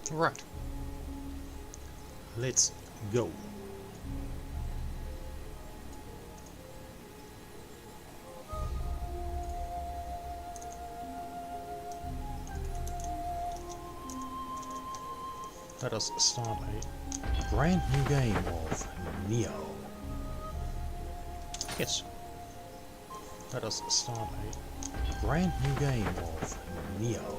Right. Let's go. Let us start a brand new game of Nioh. Yes. Let us start a brand new game of Nioh.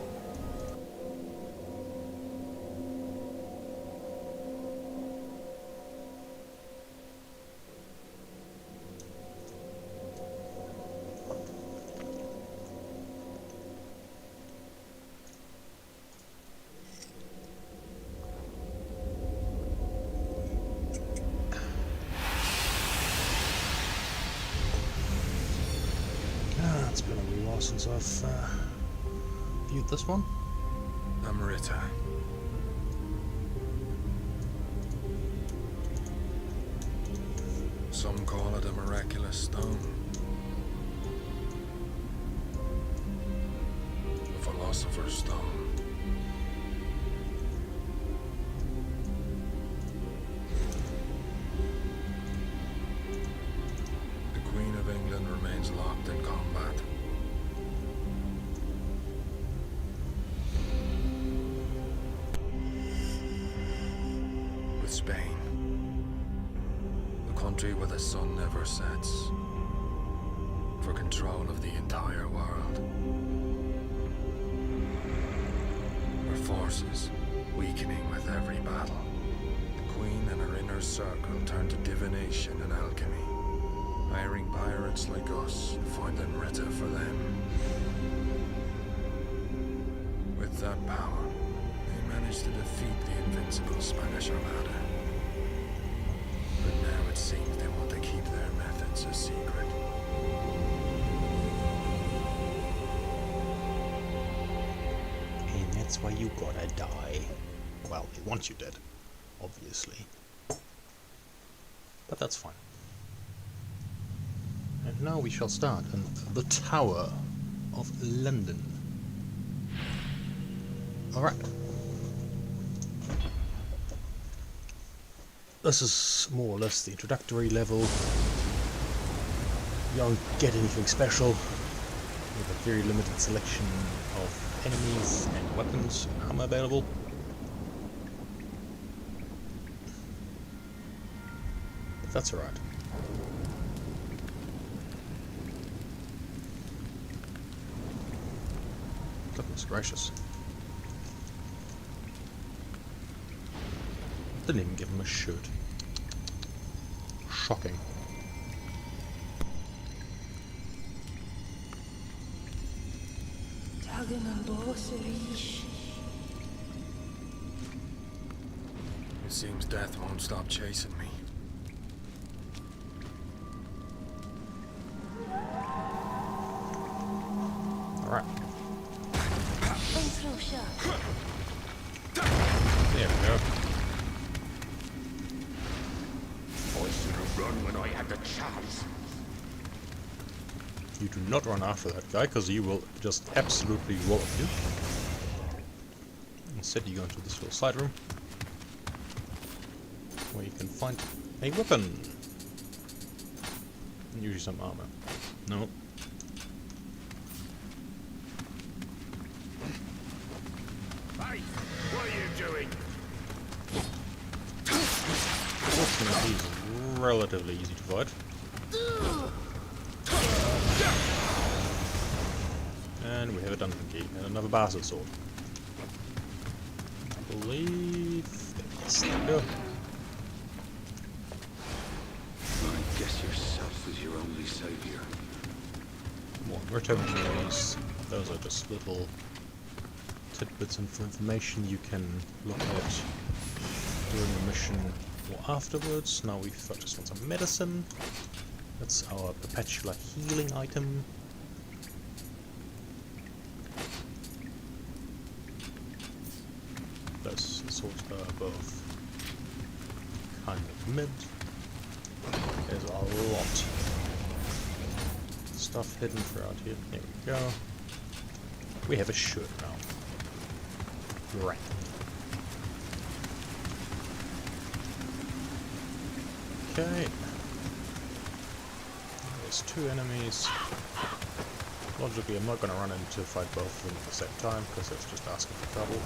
It's been a wee while since I've viewed this one. Amrita. Some call it a miraculous stone. A philosopher's stone. The Queen of England remains locked in combat. With Spain. The country where the sun never sets. For control of the entire world. Her forces weakening with every battle. The Queen and her inner circle turn to divination and alchemy. Hiring pirates like us to find Amrita for them. With that power, they managed to defeat the invincible Spanish Armada. But now it seems they want to keep their methods a secret. And that's why you gotta die. Well, they want you dead, obviously. But that's fine. And now we shall start in the Tower of London. Alright. This is more or less the introductory level. You don't get anything special. We have a very limited selection of enemies and weapons and armor available. But that's alright. Goodness gracious. Didn't even give him a shoot. Shocking. It seems death won't stop chasing me. Alright. There we go. I should have run when I had the chance. You do not run after that guy, because he will just absolutely wallop you. Instead you go into this little side room, where you can find a weapon. And usually some armor. No. Hey, what are you doing? Fortunately, he's relatively easy to fight. And we have a dungeon key and another bastard sword. I believe. Yes, there we go. I guess yourself is your only savior. More returns. Those are just little tidbits of information you can look at during the mission or afterwards. Now we just want some medicine. That's our perpetual healing item. Those swords are both kind of mid. There's a lot of stuff hidden throughout here. There we go. We have a shirt now. Right. Okay. There's two enemies. Logically, I'm not going to run in to fight both of them at the same time, because that's just asking for trouble.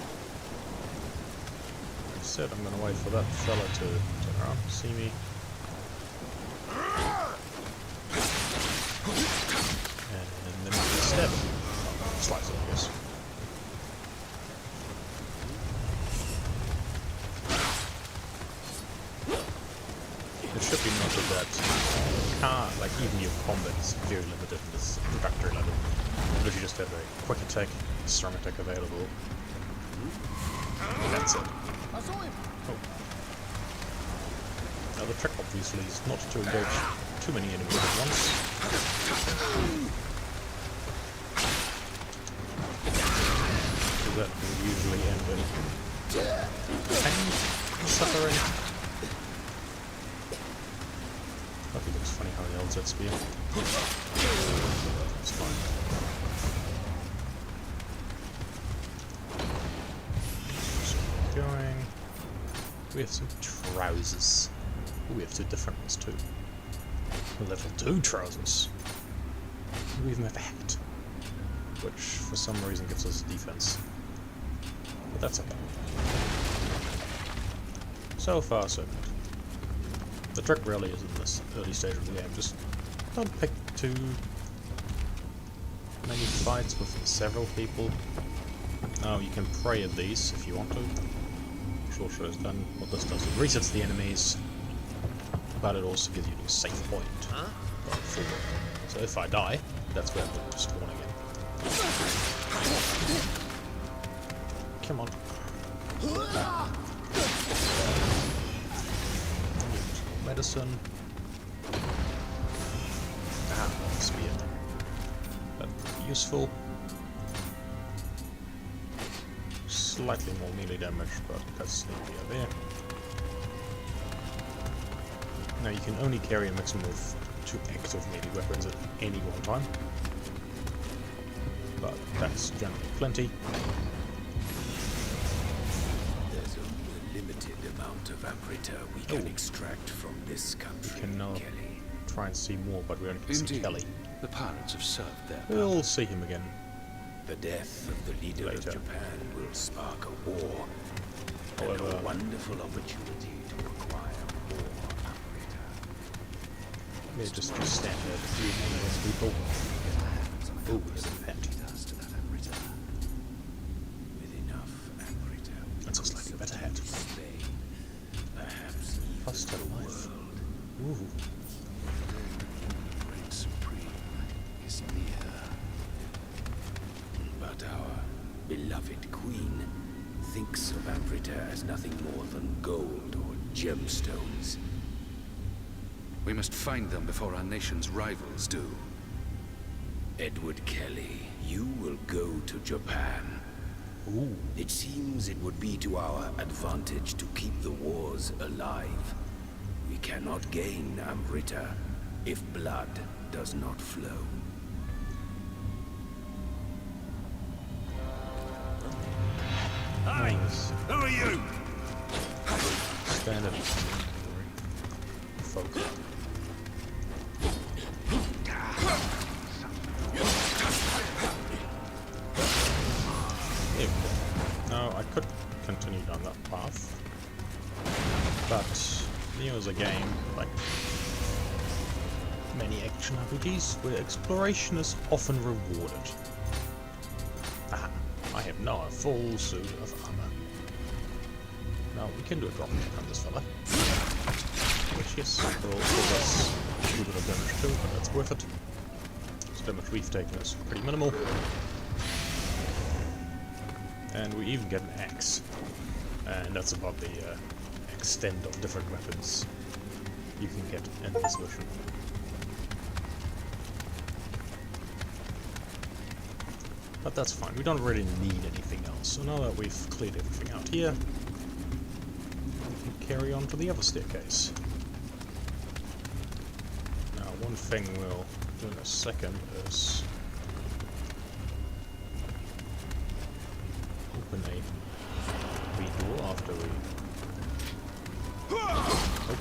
Instead, I'm going to wait for that fella to turn around, see me. And then we stab him. Slice him, I guess. It should be noted that like even your combat is very limited in this introductory level. You literally just have a quick attack, strong attack available. And that's it. Oh. Now the trick obviously is not to engage too many enemies at once. So that will usually end in pain, suffering. I think it's funny how he holds that spear. It's fine. So going. We have some trousers. Ooh, we have two different ones too. Level 2 trousers. We even have a hat, which for some reason gives us defense. But that's okay. So far, so good. The trick really is in this early stage of the game. Just don't pick too many fights with several people. Now you can pray at these if you want to. Sorcerer has done what this does. It resets the enemies, but it also gives you a safe point going forward. So if I die, that's where I'm spawn again. Come on. Medicine. Spear. That'd be useful. Slightly more melee damage, but that's the idea there. Now you can only carry a maximum of 2 active melee weapons at any one time. But that's generally plenty. There's only a limited amount of Amrita we can extract from this country. We can now Kelley. try and see more, but we only can see Kelley. The pirates have served their We'll purpose. see him again. The death of the leader Later. of Japan will spark a war. However, And a wonderful opportunity to acquire more Amrita. yeah, just stand there to few those people. Ooh, there's a pet. With enough Amrita, That's a slightly better hat. Spain, perhaps even Plus 10 the life. world. Ooh. Reign supreme is near. But our beloved queen thinks of Amrita as nothing more than gold or gemstones. We must find them before our nation's rivals do. Edward Kelley, you will go to Japan. Ooh. It seems it would be to our advantage to keep the wars alive. We cannot gain Amrita if blood does not flow. Nice. Who are you? Standard folk. There we go. Now, I could continue down that path, but Nioh is a game, like many action RPGs, where exploration is often rewarded. Aha, I have now a full suit of armor. Now, we can do a drop attack on this fella. Which, yes, will cause us a little bit of damage too, but that's worth it. So damage we've taken is pretty minimal. And we even get an axe. And that's about the extent of different weapons you can get in this version. But that's fine, we don't really need anything else. So now that we've cleared everything out here, we can carry on to the other staircase. Now, one thing we'll do in a second is open a door after we... Oh.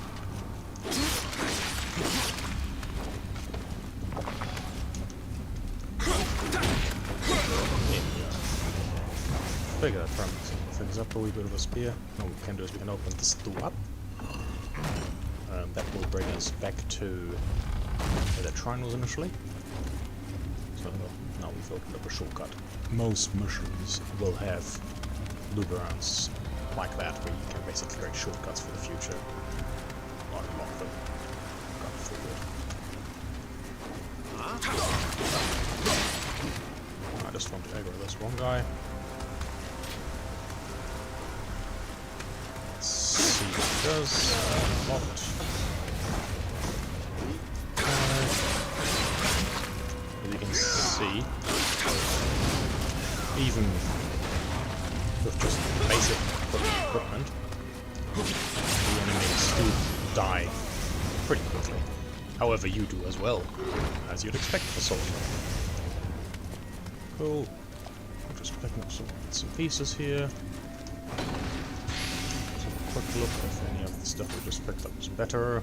bigger. Try and fix up a wee bit of a spear. No, what we can do is we can open this door up. That will bring us back to where the shrine was initially. So now we've opened up a shortcut. Most missions will have loop arounds like that, where you can basically create shortcuts for the future. Or unlock them. Going forward. I just want to aggro this one guy. Let's see what it does. Locked. As you can see, even with just basic equipment, the enemies do die pretty quickly. However, you do as well, as you'd expect for sorcerer. Cool. I'm just picking up some pieces here. Let's have a quick look if any of the stuff we just picked up is better.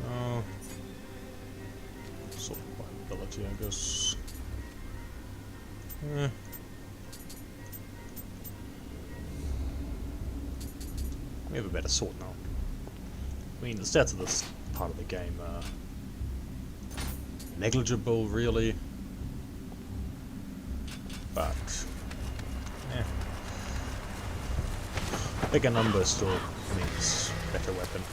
No. Sort of by ability, I guess. We have a better sword now. I mean, the stats of this part of the game are negligible, really. But, bigger number still means better weapon.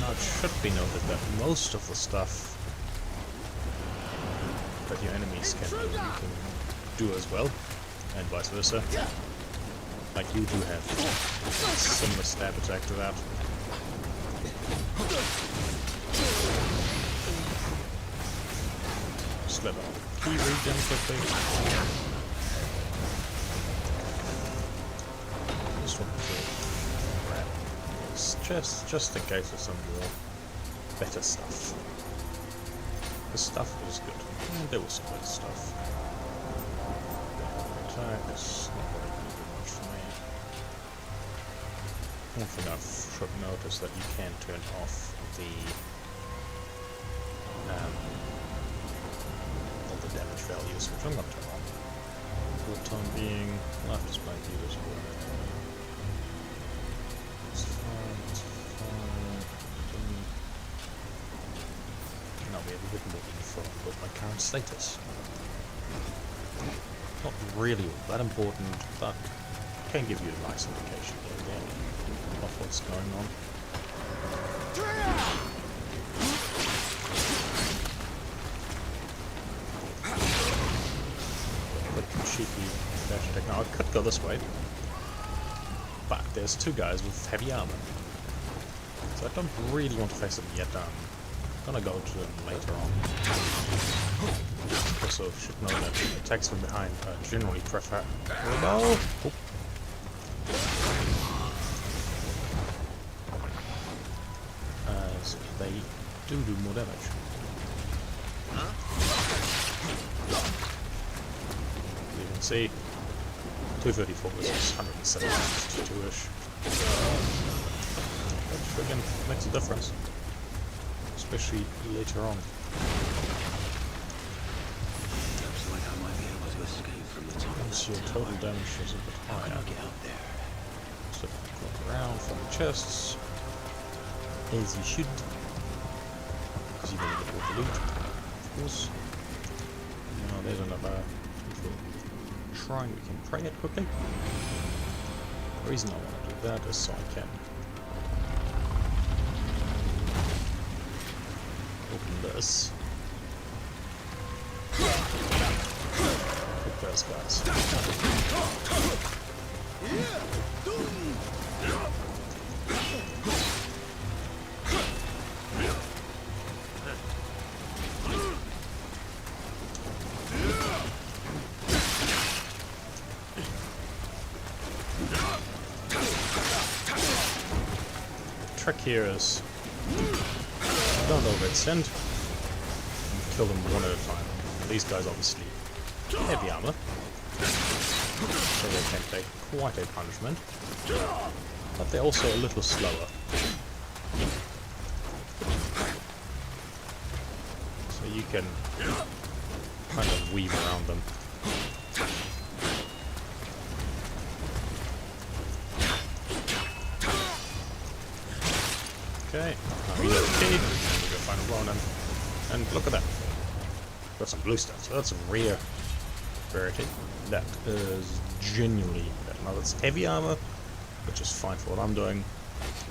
Now it should be noted that most of the stuff that your enemies can do, you can do as well, and vice versa. Like you do have a similar stab attack to that. Just let our key regen quickly. Just want to grab this just in case there's some more better stuff. The stuff was good. And there was some good stuff. Attack is not really going to do much for me. One thing I should notice that you can turn off the all the damage values, which I'm going to turn on. For the time being, I'll have to explain to you this one. It's fine, it's fine. Now we have a bit more info about my current status. Not really that important, but can give you a nice indication here again of what's going on. Quick cheeky dash attack. Now I could go this way, but there's two guys with heavy armor, so I don't really want to face them yet. I'm gonna go to them later on. Also should know that attacks from behind are generally preferable. Oh. As they do more damage. You can see 234 versus 172-ish. That friggin' makes a difference. Especially later on. Once your total damage is a bit higher. So look around from the chests. As you should. Because you're going to get all the loot, of course. Now there's another little shrine we can pray at quickly. The reason I want to do that is so I can open this. Hit those guys. The trick here is don't overextend and kill them one at a time. These guys obviously heavy armor, so they can take quite a punishment, but they're also a little slower. So you can kind of weave around them. Okay, now we got a key, and we go find a Ronin. And look at that. Got some blue stuff, so that's some rare rarity. That is genuinely better. Now that's heavy armor, which is fine for what I'm doing.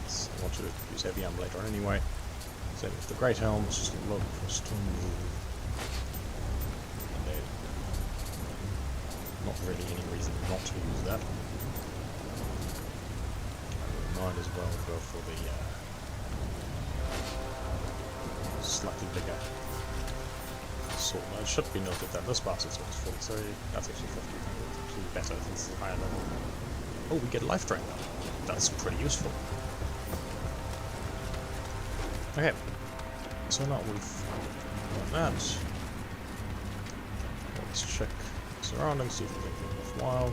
I want to use heavy armor later on anyway. Same with the great helm, let's just look for stone wool. Not really any reason not to use that. Might as well go for the slightly bigger sword. Now, it should be noted that this bastard sword is full, so that's actually 50. It's actually better since it's a higher level. Oh, we get life drain now. That's pretty useful. Okay, so now we've done that. Let's check the surroundings, see if there's anything worthwhile.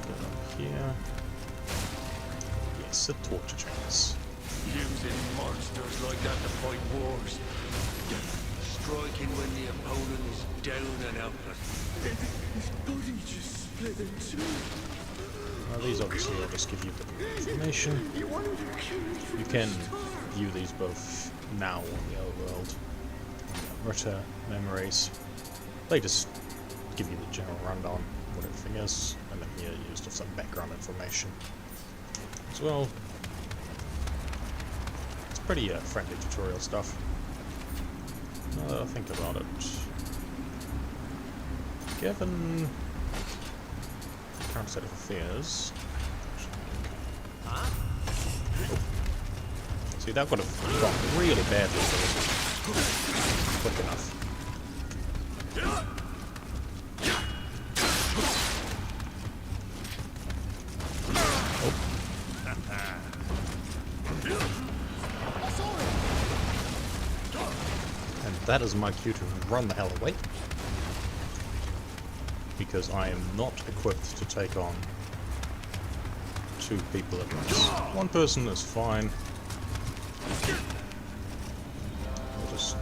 Get up here. Yes, the torture chambers. Using monsters like that to fight wars. Striking when the opponent is down and helpless. His body just split in two. Now these obviously will just give you the information. You can view these both now on the overworld. Amrita, memories. They just give you the general rundown, what everything is, and then here you just have some background information as well. It's pretty friendly tutorial stuff. Now that I think about it, given the current state of affairs, oh. See, that would have gone really badly if it wasn't quick enough. That is my cue to run the hell away, because I am not equipped to take on two people at once. One person is fine. We'll just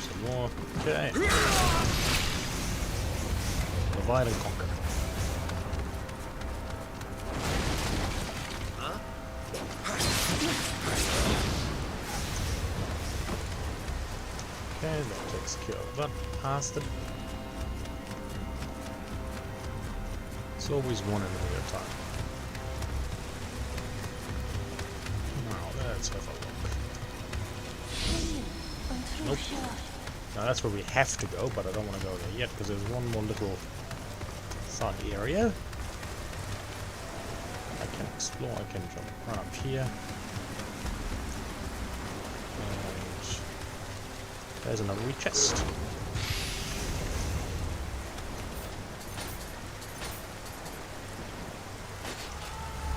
some more. Okay. Divide and conquer. Okay, that takes care of that bastard. It's always one enemy at a time. Now, let's have a look. Nope. Now that's where we have to go, but I don't want to go there yet, because there's one more little side area I can explore. I can jump right up here. There's another wee chest.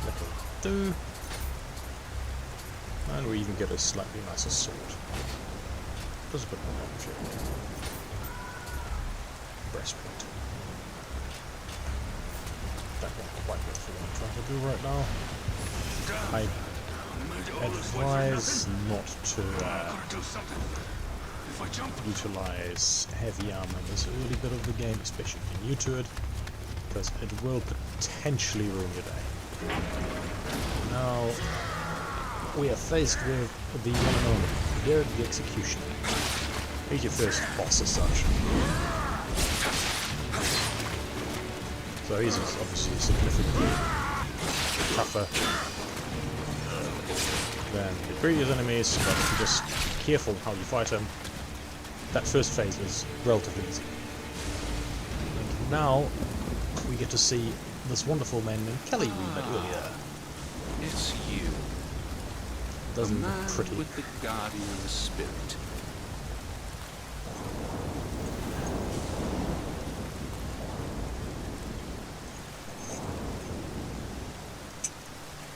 That'll do. And we even get a slightly nicer sword. There's a bit more damage here. Breastplate. That won't quite work for what I'm trying to do right now. I advise not to utilize heavy armor in this early bit of the game, especially if you're new to it, because it will potentially ruin your day. Now, we are faced with the one and only Garrett the Executioner. He's your first boss as such. So he's obviously significantly tougher than the previous enemies, but if you're just careful how you fight him, that first phase is relatively easy. And now we get to see this wonderful man named Kelley we met earlier. It's you. Doesn't the look man pretty. with the guardian spirit.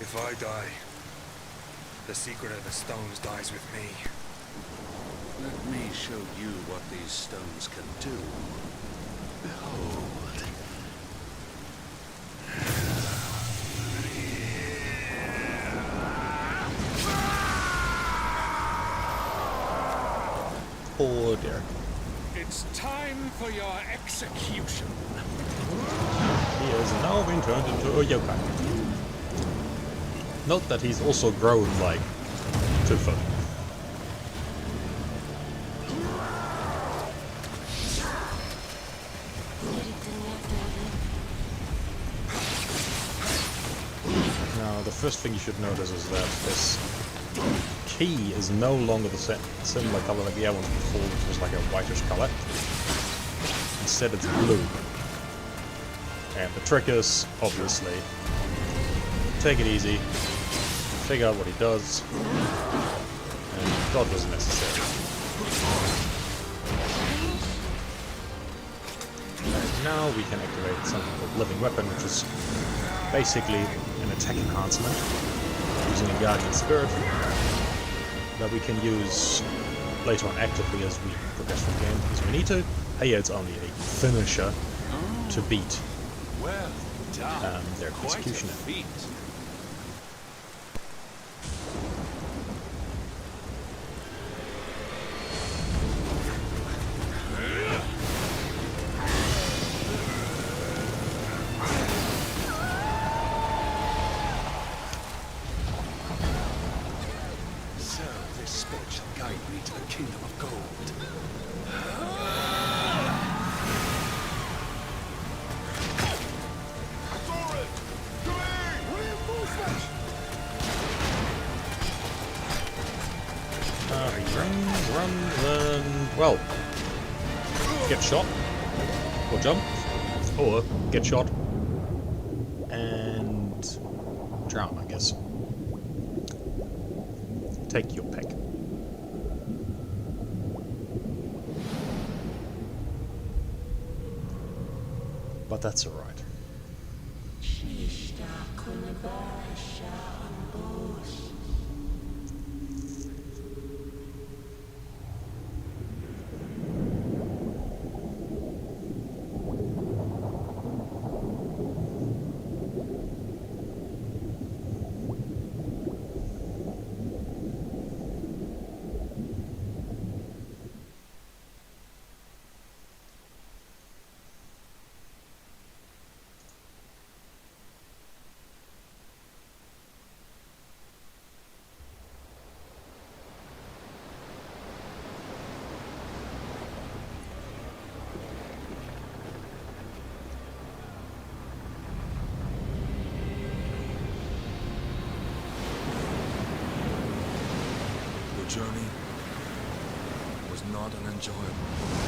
If I die, the secret of the stones dies with me. Let me show you what these stones can do. Behold. dear. It's time for your execution. He has now been turned into a yokai. Note that he's also grown like 2 foot. Now, the first thing you should notice is that this key is no longer the similar color like the other ones before, which was like a whitish color. Instead, it's blue. And the trick is, obviously, take it easy, figure out what he does, and dodge was necessary. And now we can activate something called Living Weapon, which is basically an attack enhancement using a Guardian Spirit that we can use later on actively as we progress through the game because we need to. Here it's only a finisher to beat Well done. their Quite a executioner. feat. So this spell shall guide me to the kingdom of gold. He runs, and well, get shot, or jump, or get shot, and drown, I guess. Take your pick. But that's alright. The journey was not an enjoyable one.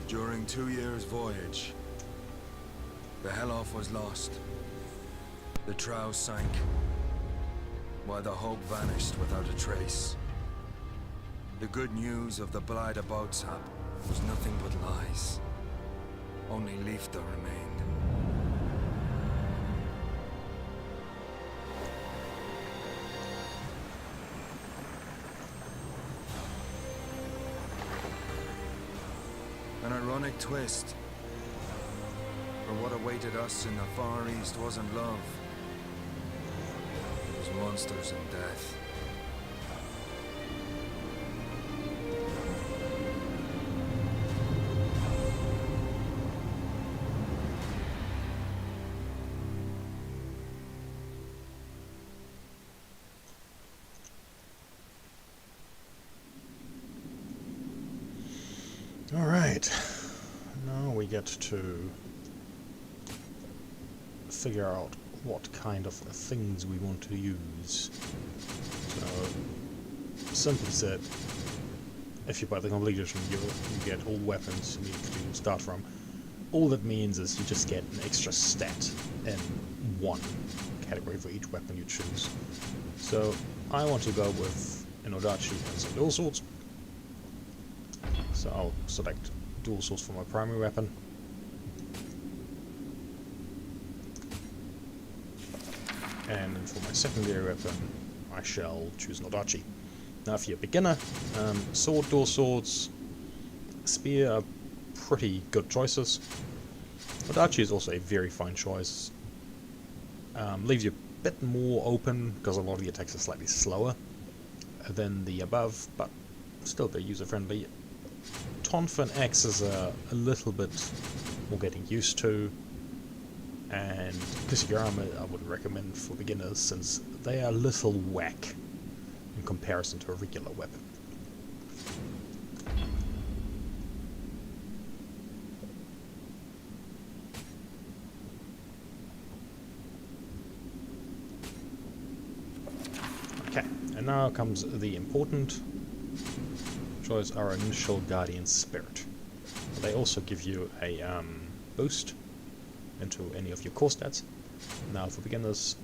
During 2 years' voyage, the Helloff was lost. The trow sank, while the hope vanished without a trace. The good news of the Blighter Boatsap was nothing but lies. Only Leifta remained. An ironic twist. For what awaited us in the Far East wasn't love. It was monsters and death. Alright, now we get to figure out what kind of things we want to use. So, simply said, if you buy the complete edition, you get all weapons immediately to start from. All that means is you just get an extra stat in one category for each weapon you choose. So, I want to go with an Odachi and some dual swords. So I'll select dual swords for my primary weapon. And for my secondary weapon, I shall choose an Odachi. Now if you're a beginner, sword, dual swords, spear are pretty good choices. Odachi is also a very fine choice. Leaves you bit more open because a lot of the attacks are slightly slower than the above, but still very user-friendly. Tonfa and X is a little bit more getting used to, and Grrman I would recommend for beginners since they are a little whack in comparison to a regular weapon. Okay, and now comes the important choice, our initial guardian spirit. They also give you a boost into any of your core stats. Now for beginners,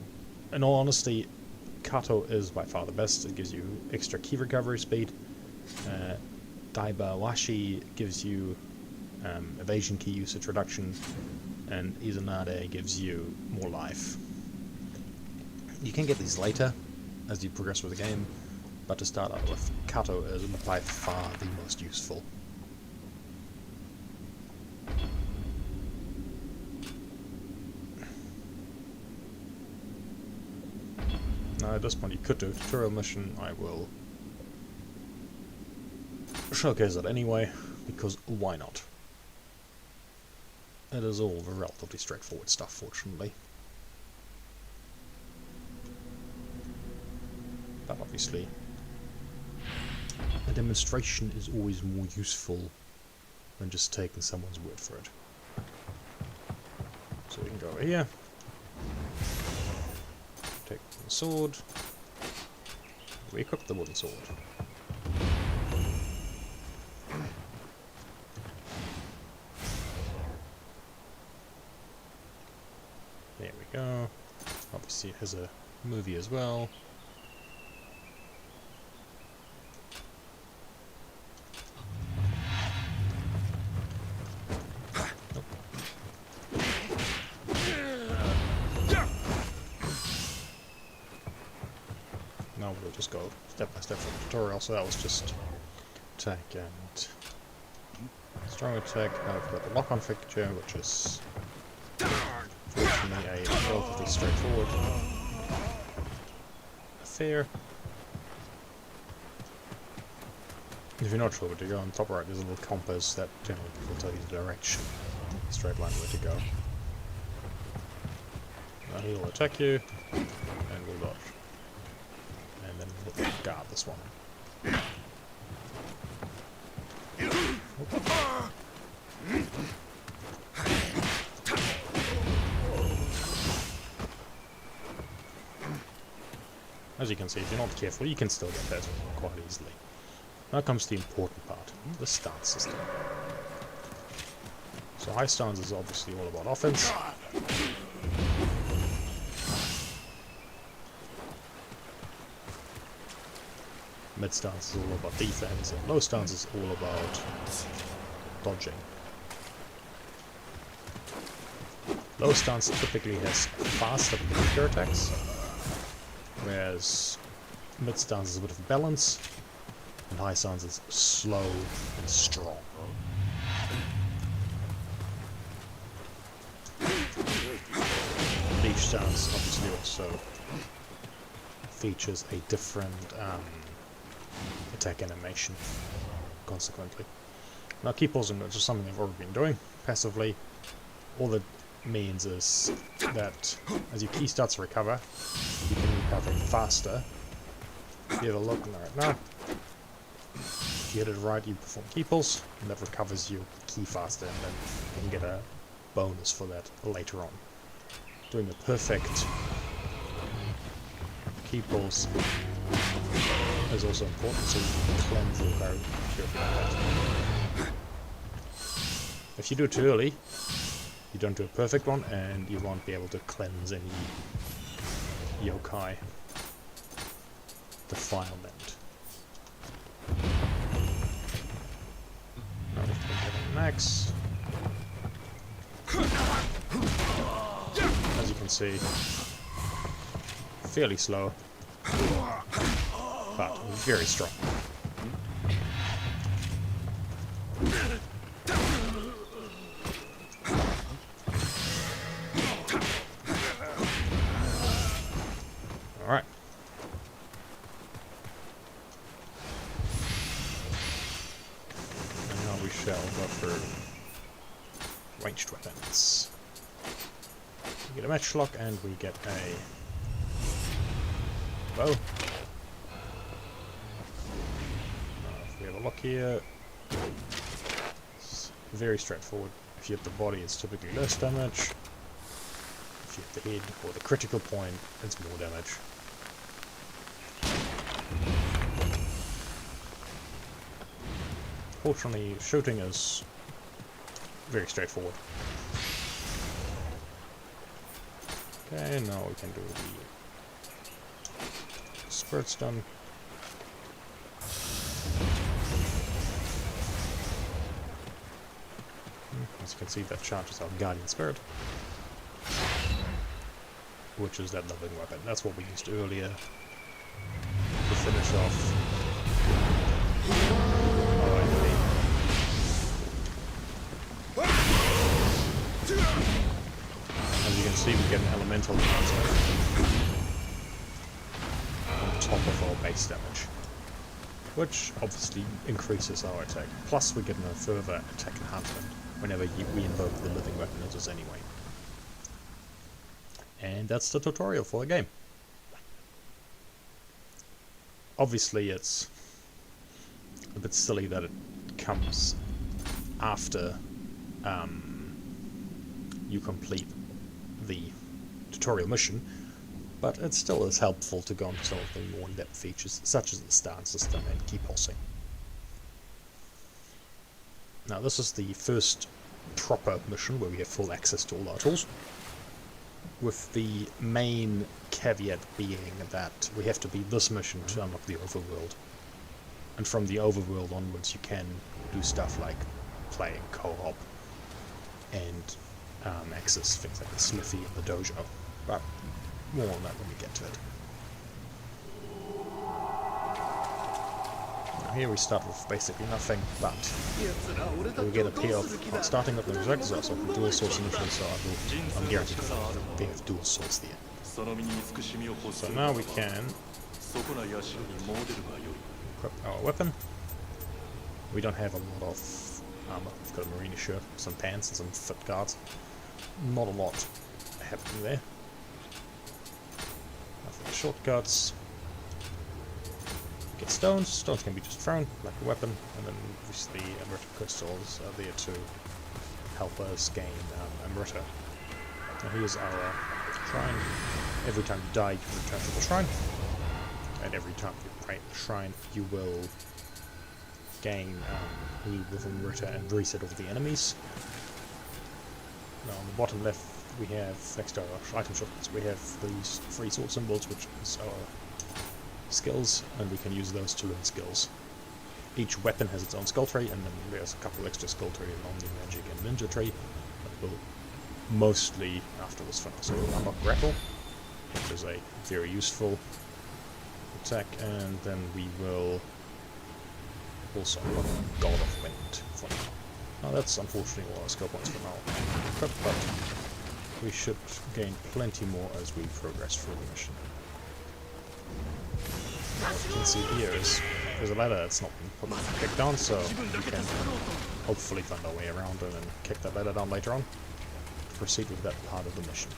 in all honesty, Kato is by far the best. It gives you extra key recovery speed. Daiba Washi gives you evasion key usage reduction, and Izanade gives you more life. You can get these later as you progress through the game, but to start out with, Kato is by far the most useful. Now at this point you could do a tutorial mission. I will showcase it anyway, because why not? It is all relatively straightforward stuff, fortunately. But obviously, a demonstration is always more useful than just taking someone's word for it. So we can go over here, take the sword, we equip the wooden sword. There we go. Obviously it has a movie as well. Now we'll just go step by step through the tutorial, so that was just attack and strong attack. Now we've got the lock-on fixture, which is fortunately a relatively straightforward affair. If you're not sure where to go, on top right there's a little compass that generally will tell you the direction, straight line where to go. Now he'll attack you, and we'll dodge. And then we'll guard this one. As you can see, if you're not careful, you can still get that quite easily. Now comes the important part, the stance system. So high stance is obviously all about offense. Mid stance is all about defense, and low stance is all about dodging. Low stance typically has faster and quicker attacks, whereas mid stance is a bit of a balance, and high stance is slow and strong. And each stance obviously also features a different attack animation, consequently. Now key pausing is just something I've already been doing passively. All that means is that as your key starts to recover, you can recover faster. If you have a look right now, if you hit it right, you perform key pulse, and that recovers your key faster, and then you can get a bonus for that later on. Doing the perfect key pulse is also important, so you can cleanse your bow carefully like that. If you do it too early, you don't do a perfect one, and you won't be able to cleanse any yokai defilement. Now we've been getting max. As you can see, fairly slow, but very strong. shall go for ranged weapons. We get a matchlock and we get a bow. If we have a lock here, it's very straightforward. If you hit the body, it's typically less damage. If you hit the head or the critical point, it's more damage. Fortunately, shooting is very straightforward. Okay, now we can do the spirit stun. As you can see, that charges our guardian spirit, which is that loving weapon. That's what we used earlier to finish off our enemy. As you can see, we get an elemental counter on top of our base damage, which obviously increases our attack. Plus we get a further attack enhancement whenever we invoke the living weapon as us anyway. And that's the tutorial for the game. Obviously it's a bit silly that it comes after you complete the tutorial mission, but it still is helpful to go into some of the more in-depth features, such as the stance system and key pulsing. Now this is the first proper mission where we have full access to all our tools, with the main caveat being that we have to beat this mission to unlock the overworld. And from the overworld onwards you can do stuff like playing co-op and access things like the smithy and the dojo, but more on that when we get to it. Now here we start with basically nothing, but we get a payoff on starting with the projectors, also dual source initially, so I'm guaranteed we have dual source there. So now we can equip our weapon. We don't have a lot of armor. We've got a marina shirt, some pants and some foot guards. Not a lot happening there. Now for the shortcuts, get stones. Stones can be just thrown like a weapon, and then obviously Amrita crystals are there to help us gain Amrita. Now here's our shrine. Every time you die, you return to the shrine, and every time you pray at the shrine, you will gain heal with Amrita and reset all the enemies. Now on the bottom left we have, next to our item shortcuts, we have these 3 sword symbols, which is our skills, and we can use those to learn skills. Each weapon has its own skill tree, and then there's a couple extra skill tree along the magic and ninja tree that will mostly afterwards for now. So we'll unlock grapple, which is a very useful attack, and then we will also unlock God of Wind for now. Now that's unfortunately all our skill points for now, but we should gain plenty more as we progress through the mission. What you can see here is there's a ladder that's not been kicked down, so we can hopefully find our way around and then kick that ladder down later on to proceed with that part of the mission.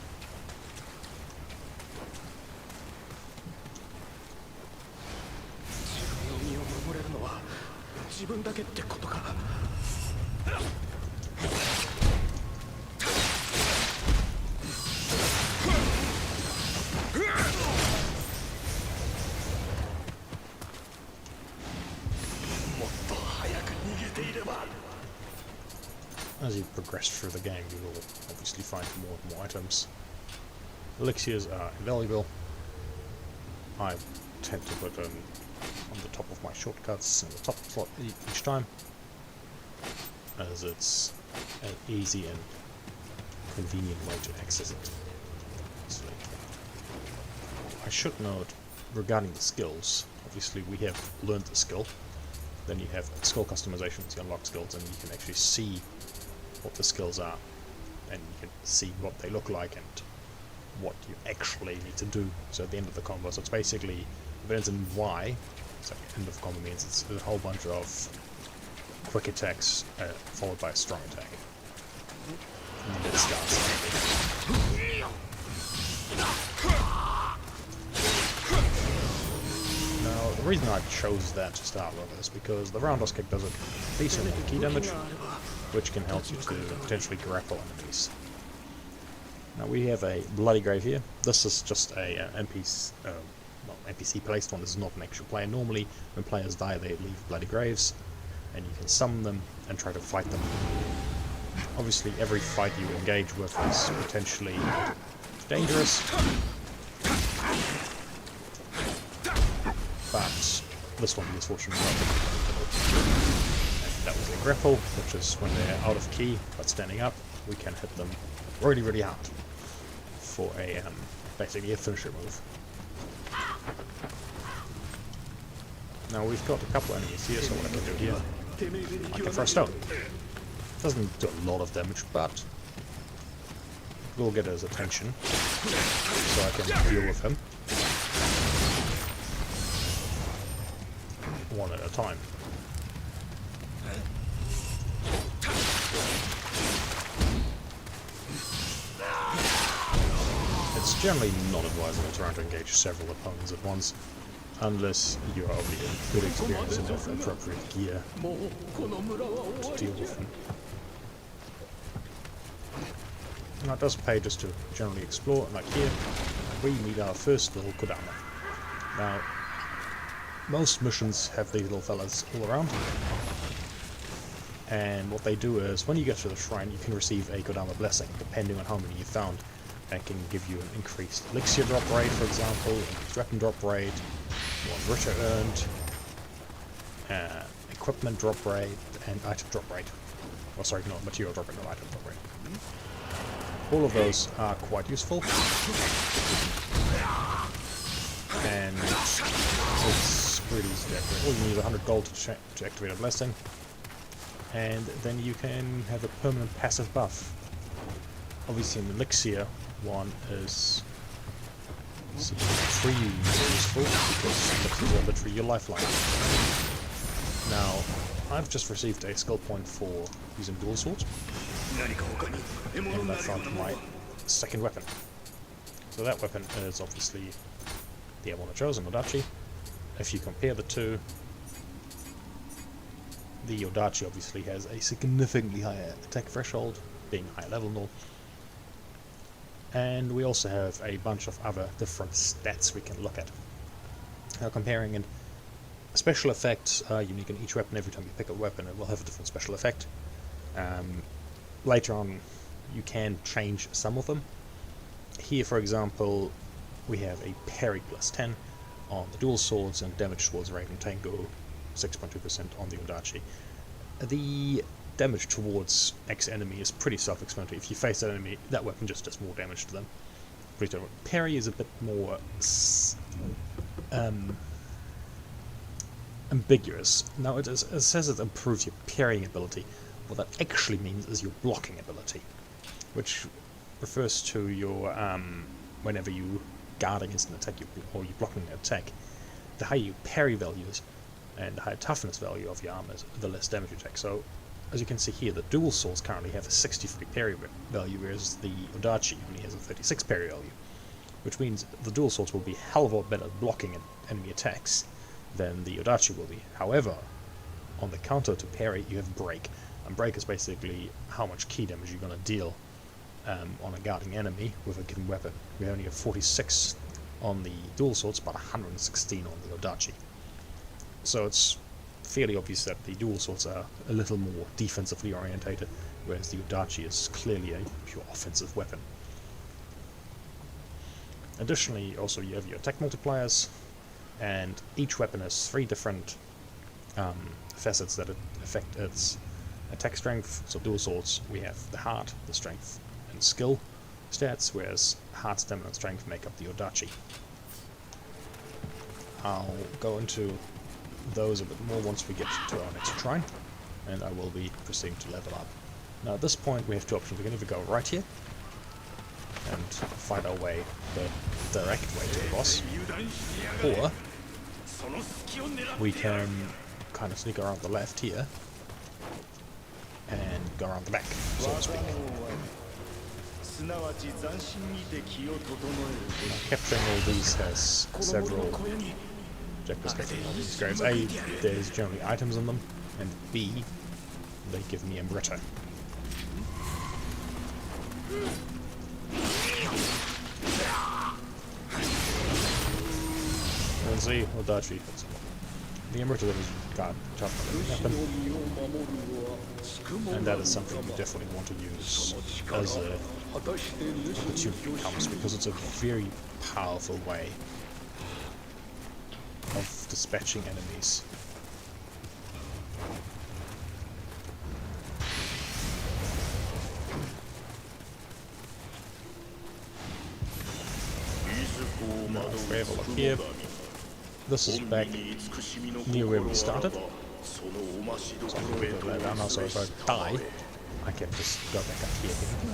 As you progress through the game, you will obviously find more and more items. Elixirs are invaluable. I tend to put them on the top of my shortcuts in the top slot each time, as it's an easy and convenient way to access it. I should note, regarding the skills, obviously we have learned the skill, then you have skill customizations, you unlock skills, and you can actually see what the skills are, and you can see what they look like and what you actually need to do. So at the end of the combo, so it's basically, if it ends in Y, so end of combo means it's a whole bunch of quick attacks followed by a strong attack. And then it starts. Now, the reason I chose that to start with is because the roundhouse kick does a decent amount of key damage, which can help you to potentially grapple enemies. Now we have a bloody grave here. This is just a NPC placed one. This is not an actual player. Normally, when players die, they leave bloody graves, and you can summon them and try to fight them. Obviously, every fight you engage with is potentially dangerous, but this one is fortunately not. And that was a grapple, which is when they're out of key but standing up, we can hit them really, really hard for a basically a finisher move. Now we've got a couple enemies here, so what I can do here, I can throw stone. Doesn't do a lot of damage, but will get his attention, so I can deal with him one at a time. It's generally not advisable to try to engage several opponents at once, unless you are already good experience and have appropriate gear to deal with them. Now it does pay just to generally explore, like here, we meet our first little Kodama. Now, most missions have these little fellas all around, and what they do is, when you get to the shrine, you can receive a Kodama blessing, depending on how many you found. That can give you an increased elixir drop rate, for example, increased weapon drop rate, more Amrita earned, equipment drop rate, and item drop rate. Oh, sorry, no, material drop rate, not item drop rate. All of those are quite useful, and it's really easy to activate. All you need is 100 gold to activate a blessing, and then you can have a permanent passive buff. Obviously, an elixir one is extremely useful because elixirs are literally your lifeline. Now, I've just received a skill point for using dual swords, and I found my second weapon. So that weapon is obviously the one I chose, an Odachi. If you compare the two, the Odachi obviously has a significantly higher attack threshold, being higher level and all. And we also have a bunch of other different stats we can look at. Now, comparing in special effects are unique in each weapon. Every time you pick a weapon, it will have a different special effect. Later on, you can change some of them. Here, for example, we have a parry plus 10 on the dual swords and damage towards Raven Tango 6.2% on the Odachi. The damage towards X enemy is pretty self-explanatory. If you face that enemy, that weapon just does more damage to them. Parry is a bit more ambiguous. Now it says it improves your parrying ability. What that actually means is your blocking ability, which refers to your whenever you guard against an attack or you're blocking an attack, the higher your parry values and the higher toughness value of your armor, the less damage you take. So, as you can see here, the dual swords currently have a 63 parry value, whereas the Odachi only has a 36 parry value, which means the dual swords will be a hell of a lot better at blocking enemy attacks than the Odachi will be. However, on the counter to parry, you have break, and break is basically how much key damage you're going to deal on a guarding enemy with a given weapon. We only have 46 on the dual swords, but 116 on the Odachi. So it's fairly obvious that the dual swords are a little more defensively orientated, whereas the Odachi is clearly a pure offensive weapon. Additionally, also you have your attack multipliers, and each weapon has 3 different facets that affect its attack strength. So dual swords, we have the heart, the strength, and skill stats, whereas heart, stamina, and strength make up the Odachi. I'll go into those a bit more once we get to our next shrine, and I will be proceeding to level up. Now at this point we have 2 options. We can either go right here and find our way the direct way to the boss, or we can kind of sneak around the left here and go around the back, so to speak. Capturing all these has several objectives. Getting all these graves. A, there's generally items in them, and B, they give me Amrita. And see, Odachi. The Amrita that was got tough weapon, and that is something you definitely want to use as a opportunity comes, because it's a very powerful way of dispatching enemies. Now, if we have a look here, this is back near where we started. So I'm going to go down now, so if I die, I can just go back up here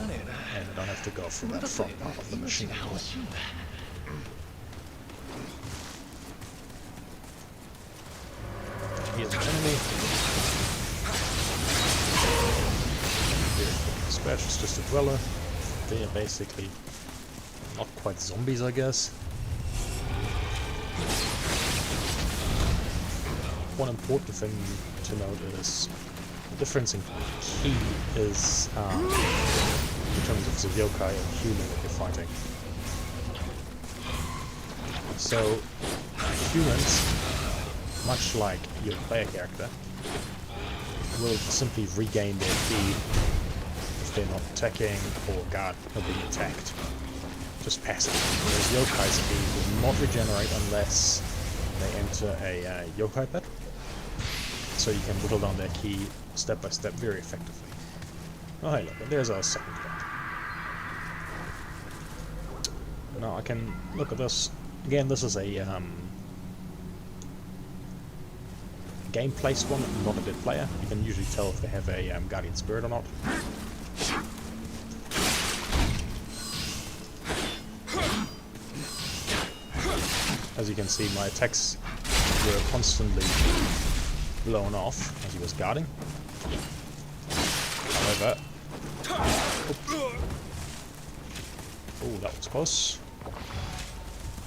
again, and I don't have to go through that front part of the mission anymore. Here's an enemy. Dispatch is just a dweller. They are basically not quite zombies, I guess. One important thing to note is the difference in key is in terms of the yokai and human that you're fighting. So humans, much like your player character, will simply regain their key if they're not attacking or being attacked. Just passive. Whereas yokai's key will not regenerate unless they enter a yokai pit. So you can whittle down their key step by step very effectively. Oh hey look, there's our second point. Now I can look at this. Again, this is a game-placed one, not a dead player. You can usually tell if they have a guardian spirit or not. As you can see, my attacks were constantly blown off as he was guarding. However, oh, that was close.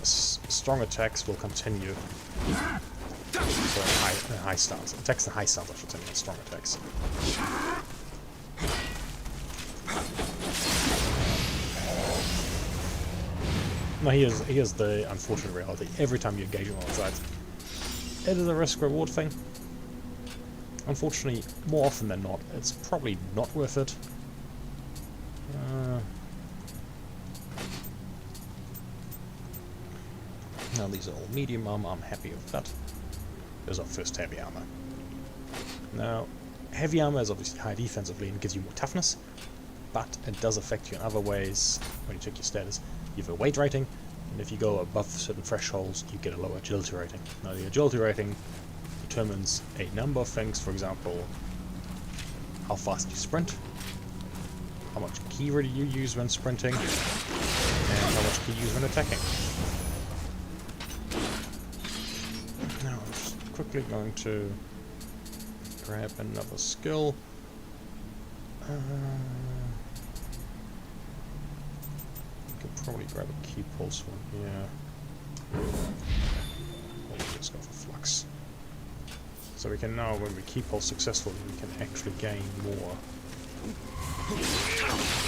Strong attacks will continue. So high stance. Attacks and high stance, I should say, not strong attacks. Now here's the unfortunate reality. Every time you engage in one of sides, it is a risk-reward thing. Unfortunately, more often than not, it's probably not worth it. Now these are all medium armor, I'm happy with that. There's our first heavy armor. Now, heavy armor is obviously high defensively and gives you more toughness, but it does affect you in other ways when you check your status. You have a weight rating, and if you go above certain thresholds, you get a lower agility rating. Now the agility rating determines a number of things, for example, how fast you sprint, how much ki ready you use when sprinting, and how much ki you use when attacking. Now I'm just quickly going to grab another skill. Could probably grab a key pulse one here. Let's go for flux. So we can now, when we key pulse successfully, we can actually gain more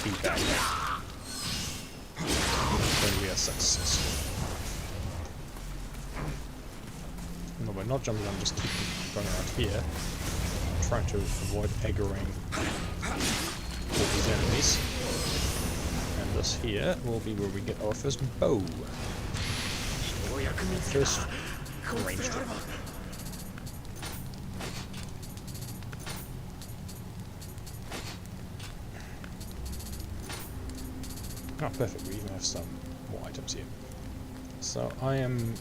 feedback when we are successful. No, we're not jumping, I'm just keep going around here, trying to avoid aggroing all these enemies. And this here will be where we get our first bow. First ranged weapon. Oh, perfect, we even have some more items here. So I am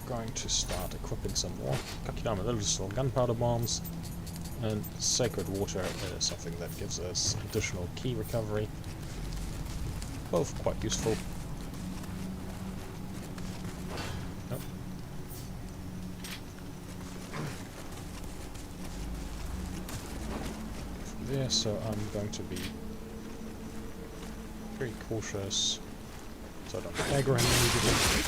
going to start equipping some more Kakidama Lilies or gunpowder bombs, and Sacred Water is something that gives us additional key recovery. Both quite useful. Nope. there, so I'm going to be very cautious so I don't aggro him immediately.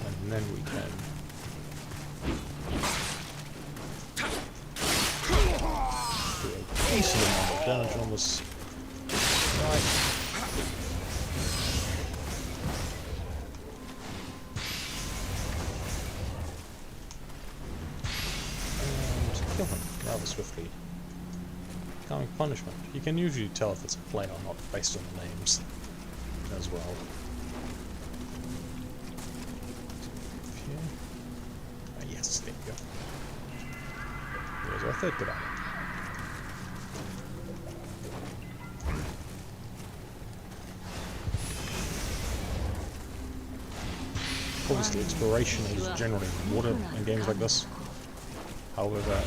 And then we can do a decent amount of damage on this guy. And kill him rather swiftly. Becoming punishment. You can usually tell if it's a play or not based on the names as well. Okay. Ah, yes, there you go. There's our third good item. Obviously, exploration is generally rewarded in games like this. However,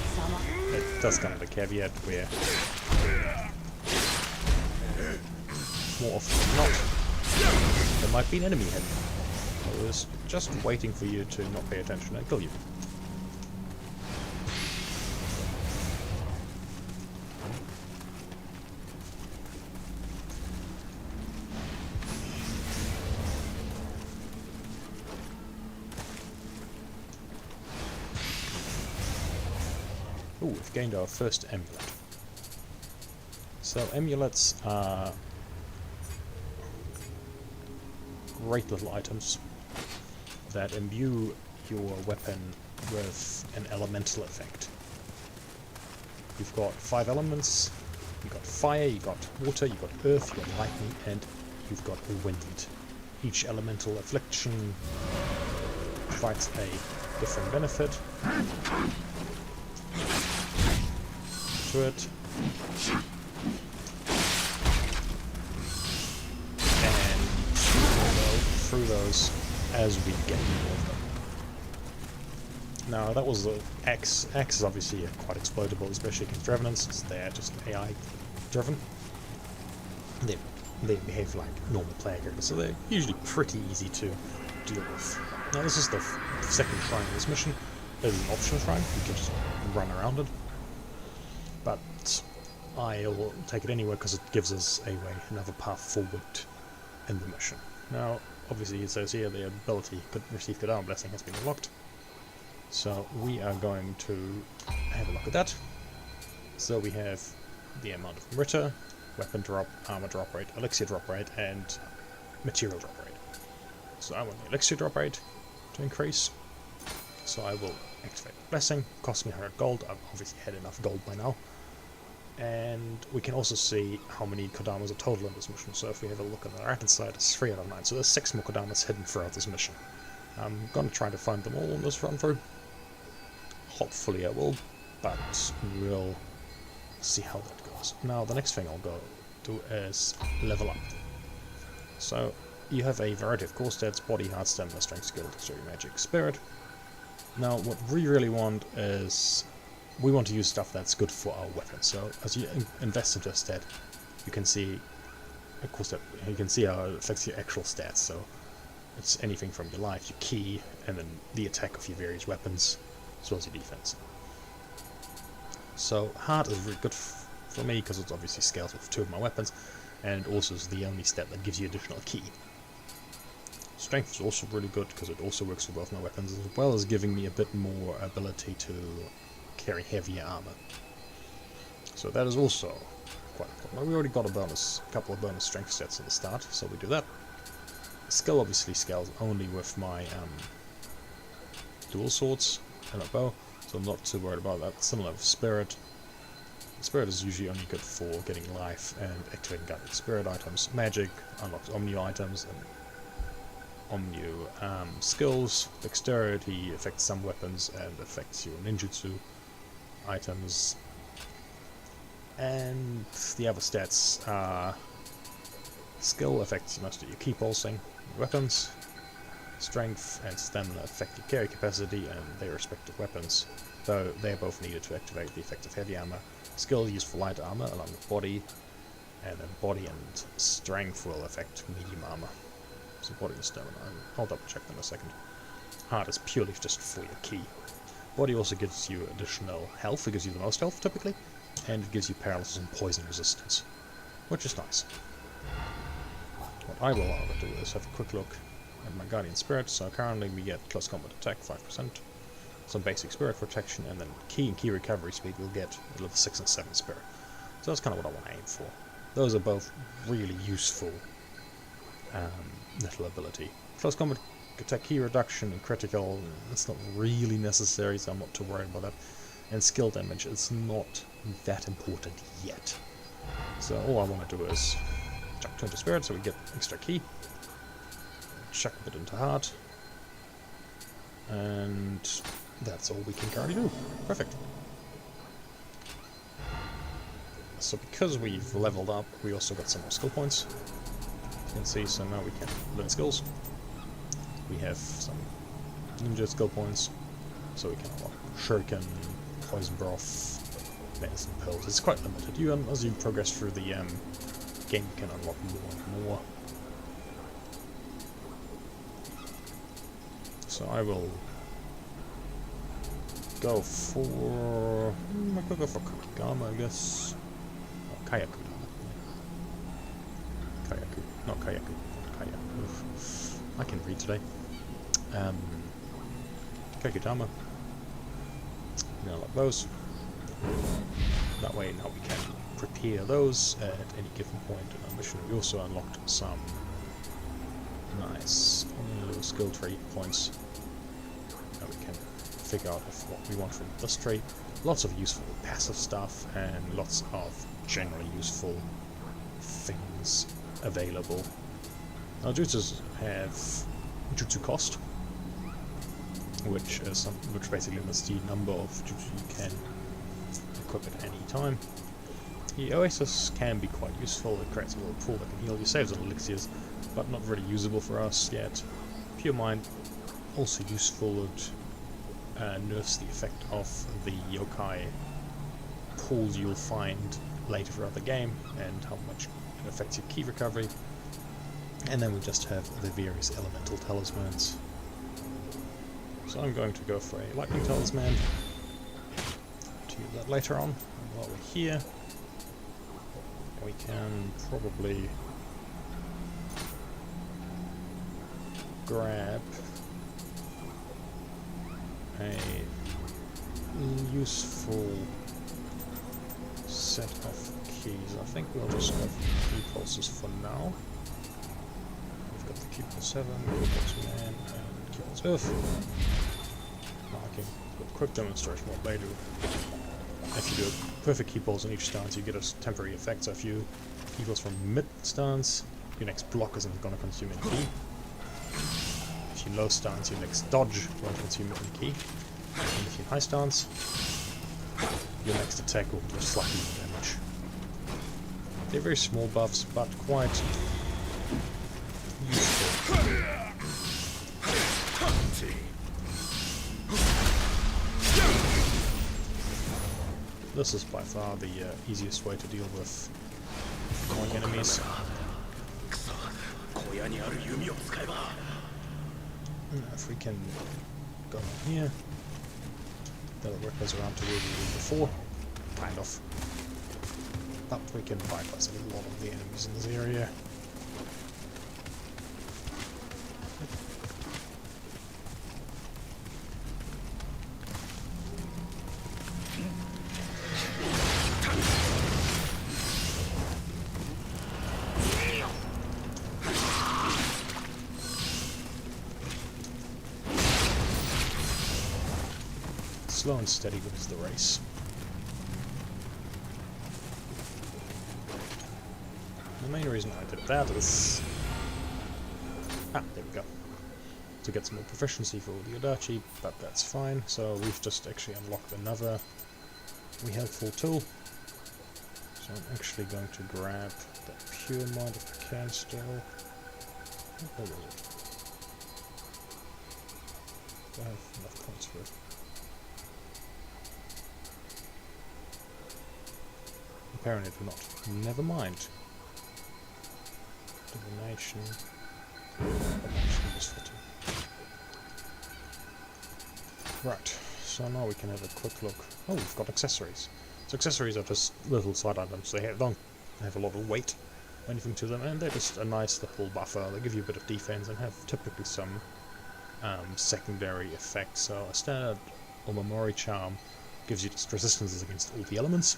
it does come with a caveat where more often than not, there might be an enemy ahead who is just waiting for you to not pay attention and kill you. Ooh, we've gained our first amulet. So amulets are great little items that imbue your weapon with an elemental effect. You've got 5 elements, you've got fire, you've got water, you've got earth, you've got lightning, and you've got wind. Each elemental affliction provides a different benefit to it. And we'll go through those as we get more of them. Now that was the Axe. Axe is obviously quite exploitable, especially against revenants, since they're just AI driven. They behave like normal player characters, so they're usually pretty easy to deal with. Now this is the second shrine of this mission. There's an optional shrine, you can just run around it. But I'll take it anyway because it gives us another path forward in the mission. Now, obviously it says here the ability could receive good armor blessing has been unlocked. So we are going to have a look at that. So we have the amount of Amrita, weapon drop, armor drop rate, elixir drop rate, and material drop rate. So I want the elixir drop rate to increase. So I will activate the blessing. Cost me 100 gold. I've obviously had enough gold by now. And we can also see how many kodamas are total in this mission. So if we have a look on the right hand side, it's 3 out of 9. So there's 6 more kodamas hidden throughout this mission. I'm going to try to find them all in this run through. Hopefully I will, but we'll see how that goes. Now the next thing I'll go do is level up. So you have a variety of core stats: body, heart, stamina, strength, skill, dexterity, magic, spirit. Now what we really want is we want to use stuff that's good for our weapon. So as you invest into a stat, you can see, of course, that you can see how it affects your actual stats. So it's anything from your life, your ki, and then the attack of your various weapons, as well as your defense. So heart is really good for me because it obviously scales with 2 of my weapons, and also is the only stat that gives you additional ki. Strength is also really good because it also works for both my weapons, as well as giving me a bit more ability to carry heavier armor. So that is also quite important. We already got a couple of bonus strength stats at the start, so we do that. Skill obviously scales only with my dual swords and a bow, so I'm not too worried about that. Similar with spirit. Spirit is usually only good for getting life and activating guided spirit items. Magic unlocks Omniu items and Omniu skills. Dexterity affects some weapons and affects your ninjutsu items. And the other stats are skill affects most of your ki pulsing weapons. Strength and stamina affect your carry capacity and their respective weapons, though they are both needed to activate the effect of heavy armor. Skill used for light armor along with body, and then body and strength will affect medium armor. So body and stamina, I'll double check them in a second. Heart is purely just for your ki. Body also gives you additional health, it gives you the most health typically, and it gives you paralysis and poison resistance, which is nice. What I will however do is have a quick look at my Guardian Spirit. So currently we get close combat attack 5%, some basic spirit protection, and then key and key recovery speed we'll get a level 6 and 7 spirit. So that's kind of what I want to aim for. Those are both really useful little ability. Close combat attack key reduction and critical, it's not really necessary, so I'm not too worried about that. And skill damage is not that important yet. So all I want to do is chuck 2 into spirit so we get extra key. Chuck a bit into heart. And that's all we can currently do. Perfect. So because we've leveled up, we also got some more skill points. You can see, so now we can learn skills. We have some ninja skill points, so we can unlock shuriken, poison breath, medicine pills. It's quite limited. As you progress through the game, you can unlock more and more. So I will go for... I could go for Tokugawa, I guess. Oh, Kayaku. Kayaku. Not Kayaku. Kayaku. Oof. I can read today. Kakutama. Unlock those. That way now we can prepare those at any given point in our mission. We also unlocked some nice little skill tree points. Now we can figure out what we want from this tree. Lots of useful passive stuff and lots of generally useful things available. Now jutsus have jutsu cost, which basically limits the number of jutsu you can equip at any time. The Oasis can be quite useful. It creates a little pool that can heal you, saves on elixirs, but not really usable for us yet. Pure Mind, also useful. It nerfs the effect of the yokai pools you'll find later throughout the game and how much it affects your key recovery. And then we just have the various elemental talismans. So I'm going to go for a lightning talisman to use that later on. And while we're here, we can probably grab a useful set of keys. I think we'll just go for key pulses for now. We've got the key pulse 7, key pulse man, and key pulse earth. Now I can do a quick demonstration what they do. If you do a perfect key pulse in each stance, you get a temporary effect. So if you key pulse from mid stance, your next block isn't going to consume any key. If you low stance, your next dodge won't consume any key. And if you're high stance, your next attack will do slightly more damage. They're very small buffs, but quite useful. This is by far the easiest way to deal with calling enemies. If we can go in here, that'll work us around to where we were before, kind of. But we can bypass a lot of the enemies in this area. Slow and steady wins the race. The main reason I did that is... there we go. To get some more proficiency for the Odachi, but that's fine. So we've just actually unlocked another helpful tool. So I'm actually going to grab the Pure Mind if I can still. Where was it? Do I have enough points for it? Apparently do not. Never mind. Divination. Divination useful too. Right, So now we can have a quick look. Oh, we've got accessories. So accessories are just little side items. They don't have a lot of weight or anything to them, and they're just a nice little buffer. They give you a bit of defense and have typically some secondary effects. So a standard Omamori charm gives you just resistances against all the elements.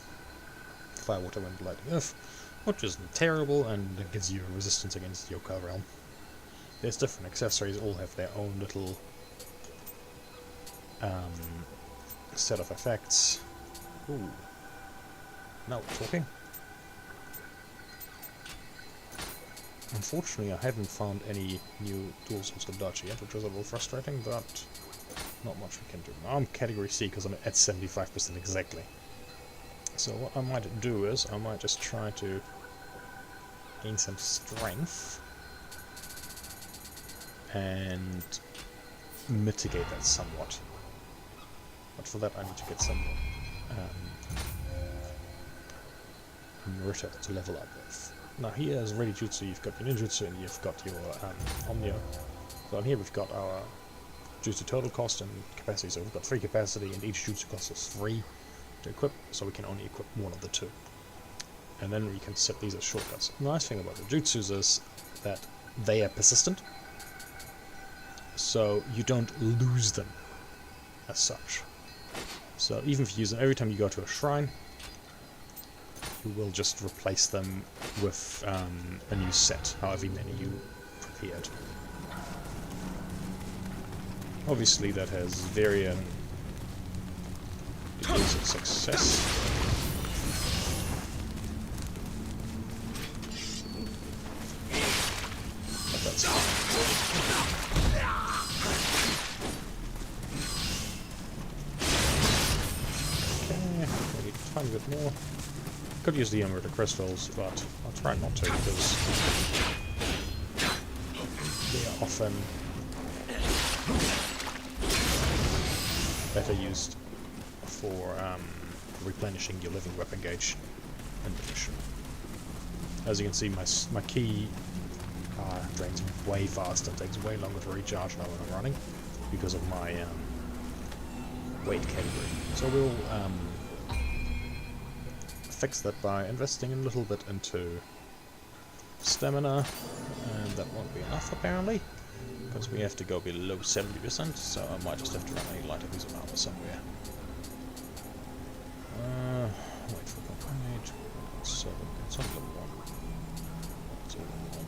Fire, water, wind, light, and earth, which isn't terrible, and it gives you a resistance against Yokai Realm. There's different accessories, all have their own little set of effects. Ooh. Now we're talking. Unfortunately, I haven't found any new tools of Odachi yet, which is a little frustrating, but not much we can do. Now I'm category C because I'm at 75% exactly. So what I might do is, I might just try to gain some strength and mitigate that somewhat. But for that I need to get some Amrita to level up with. Now here is ready jutsu, you've got your ninjutsu and you've got your Nioh. So on here we've got our jutsu total cost and capacity, so we've got 3 capacity and each jutsu costs us 3 to equip, so we can only equip one of the 2. And then we can set these as shortcuts. The nice thing about the jutsus is that they are persistent, so you don't lose them as such. So even if you use them every time you go to a shrine, you will just replace them with a new set, however many you prepared. Obviously that has varying degrees of success. But that's fine. Okay, we need a tiny bit more. Could use the Amrita crystals, but I'll try not to because they are often better used for replenishing your living weapon gauge and position. As you can see, my key drains way faster, takes way longer to recharge now when I'm running because of my weight category. So we'll fix that by investing a little bit into stamina, and that won't be enough apparently because we have to go below 70%, so I might just have to run a lighter piece of armor somewhere. Wait for component. 7. It's on level 1. It's all level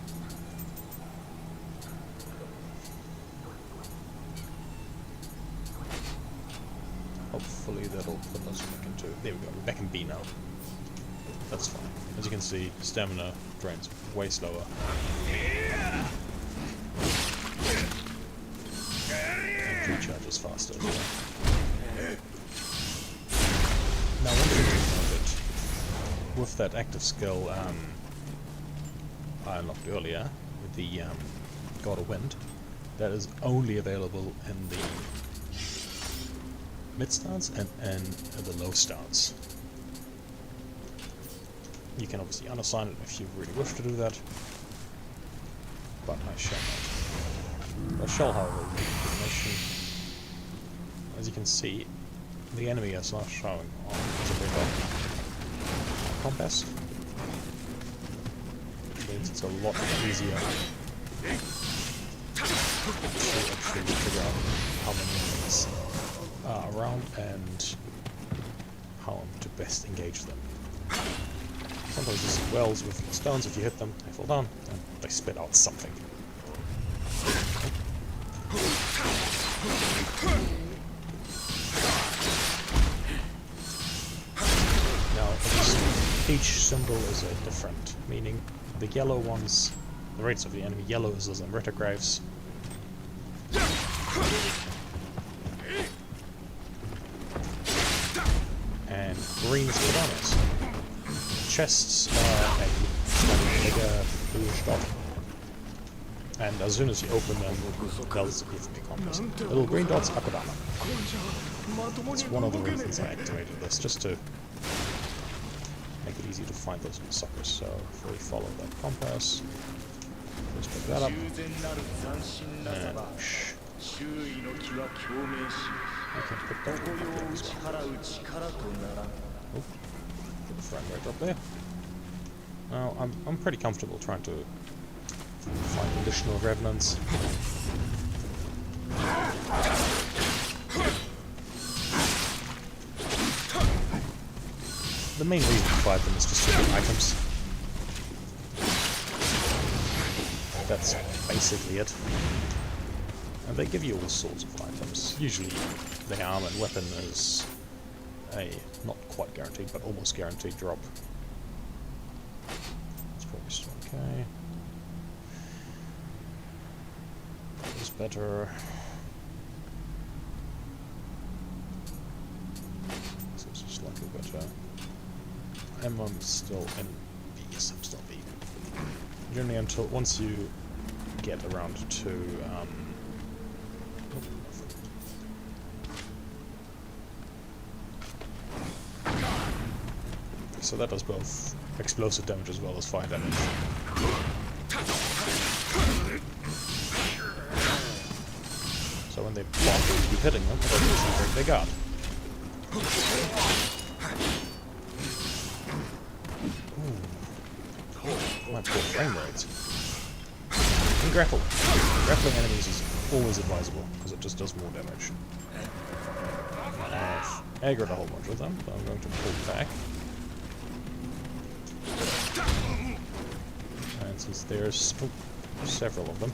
1. Hopefully that'll put us back into... There we go, we're back in B now. That's fine. As you can see, stamina drains way slower. And recharges faster as well. Now one thing to note, with that active skill I unlocked earlier, with the God of Wind, that is only available in the mid starts and the low starts. You can obviously unassign it if you really wish to do that, but I shall not. I shall, however, read the information. As you can see, the enemy is not showing on the compass, which means it's a lot easier to actually figure out how many enemies are around and how to best engage them. Sometimes you see wells with stones, if you hit them, they fall down, and they spit out something. Now, each symbol is a different meaning. The yellow ones, the rates of the enemy, yellow is those Amrita graves. And green is Kodamas. Chests are a bigger bluish dot, and as soon as you open them, they'll disappear from your compass. Little green dots are Kodama. It's one of the reasons I activated this, just to make it easy to find those little suckers. So if we follow that compass, let's pick that up, and We can put that one up there as well. Oh, put the frame rate up there. Now, I'm pretty comfortable trying to find additional revenants. The main reason to fight them is just to get items. That's basically it. And they give you all sorts of items. Usually the armor and weapon is a not quite guaranteed, but almost guaranteed drop. It's probably still okay. That is better. This is slightly better. I'm still in B. Yes, I'm still B. Generally until once you get around to so that does both explosive damage as well as fire damage. So when they block, you keep hitting them, but they usually break their guard. My poor frame rate. And grapple. Grappling enemies is always advisable, because it just does more damage. I've aggroed a whole bunch of them, so I'm going to pull back. And since there's several of them,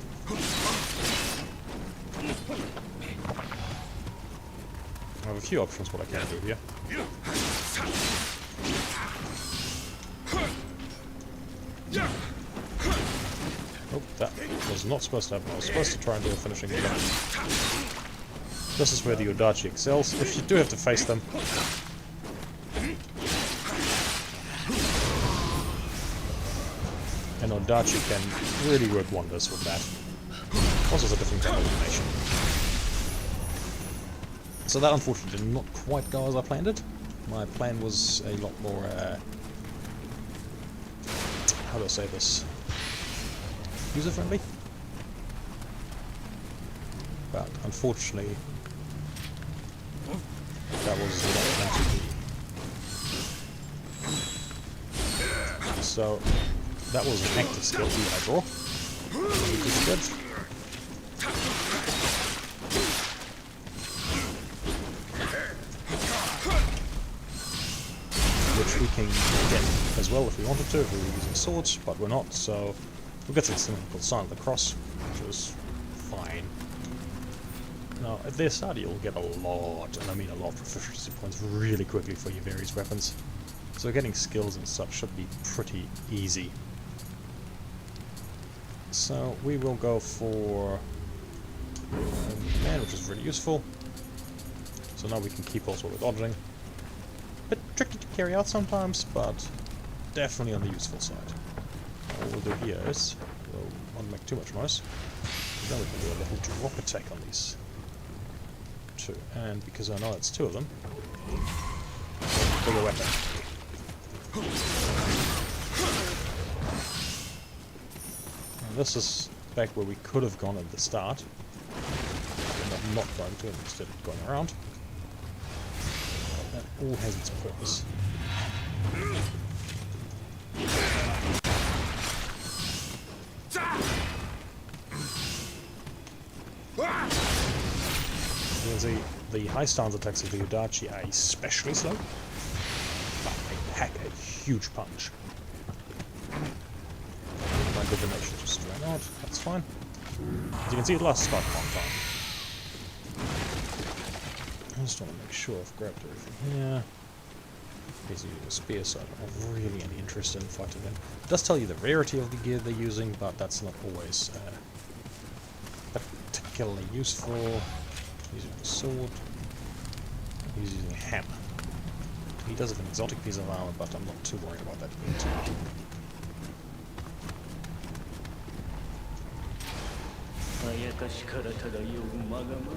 I have a few options what I can do here. Oh, that was not supposed to happen. I was supposed to try and do a finishing blow. This is where the Odachi excels. If you do have to face them, an Odachi can really work wonders with that. Also, it's a different kind of animation. So that unfortunately did not quite go as I planned it. My plan was a lot more, how do I say this? User-friendly? But unfortunately, that was not meant to be. So, that was an active skill I draw. Which is good. Which we can get as well if we wanted to, if we were using swords, but we're not, so we'll get something called Sign of the Cross, which is fine. Now, at their start you'll get a lot, and I mean a lot, of proficiency points really quickly for your various weapons. So getting skills and such should be pretty easy. So we will go for man, which is really useful. So now we can keep also with dodging. Bit tricky to carry out sometimes, but definitely on the useful side. All we'll do here is, we'll not make too much noise, then we can do a little drop attack on these two. And because I know it's two of them, bigger weapon. And this is back where we could have gone at the start. I'm not going to, instead of going around. That all has its purpose. You can see the high stance attacks of the Odachi are especially slow, but they pack a huge punch. My divination just ran out, that's fine. As you can see, it lasts quite a long time. I just want to make sure I've grabbed everything here. He's using a spear, so I don't have really any interest in fighting them. It does tell you the rarity of the gear they're using, but that's not always particularly useful. He's using a sword. He's using a hammer. He does have an exotic piece of armor, but I'm not too worried about that yet.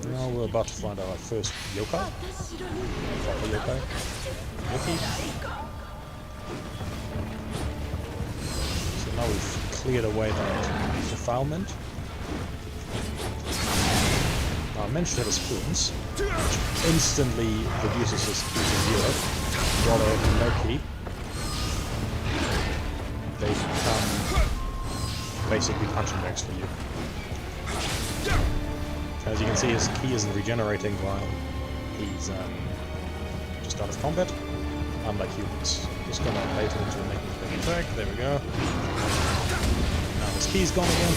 Now we're about to find our first yokai. Proper yokai. Yoki. So now we've cleared away that defilement. Now are mentioned as spoons, which instantly reduces his key to 0, while they have no key. They become basically punching bags for you. As you can see, his key isn't regenerating while he's just out of combat, unlike humans. Just gonna bait him into making a big attack. There we go. Now his key's gone again.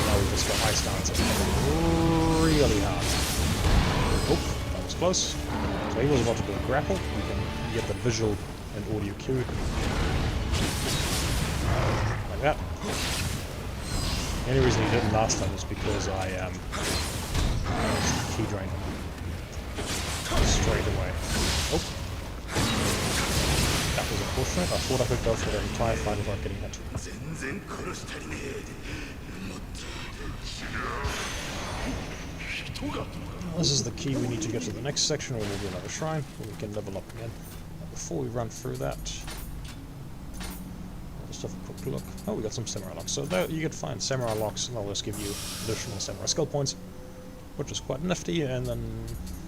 Now we've just got ice dance really hard. Oh, that was close. So he was about to do a grapple. You can get the visual and audio cue. Like that. The only reason he didn't last time was because I key drained him. Straight away. Oh. That was unfortunate. I thought I could go for the entire fight without getting hit. This is the key we need to get to the next section where we'll do another shrine, where we can level up again. Now, before we run through that, I'll just have a quick look. Oh, we got some samurai locks. So there you can find samurai locks, and they'll just give you additional samurai skill points, which is quite nifty. And then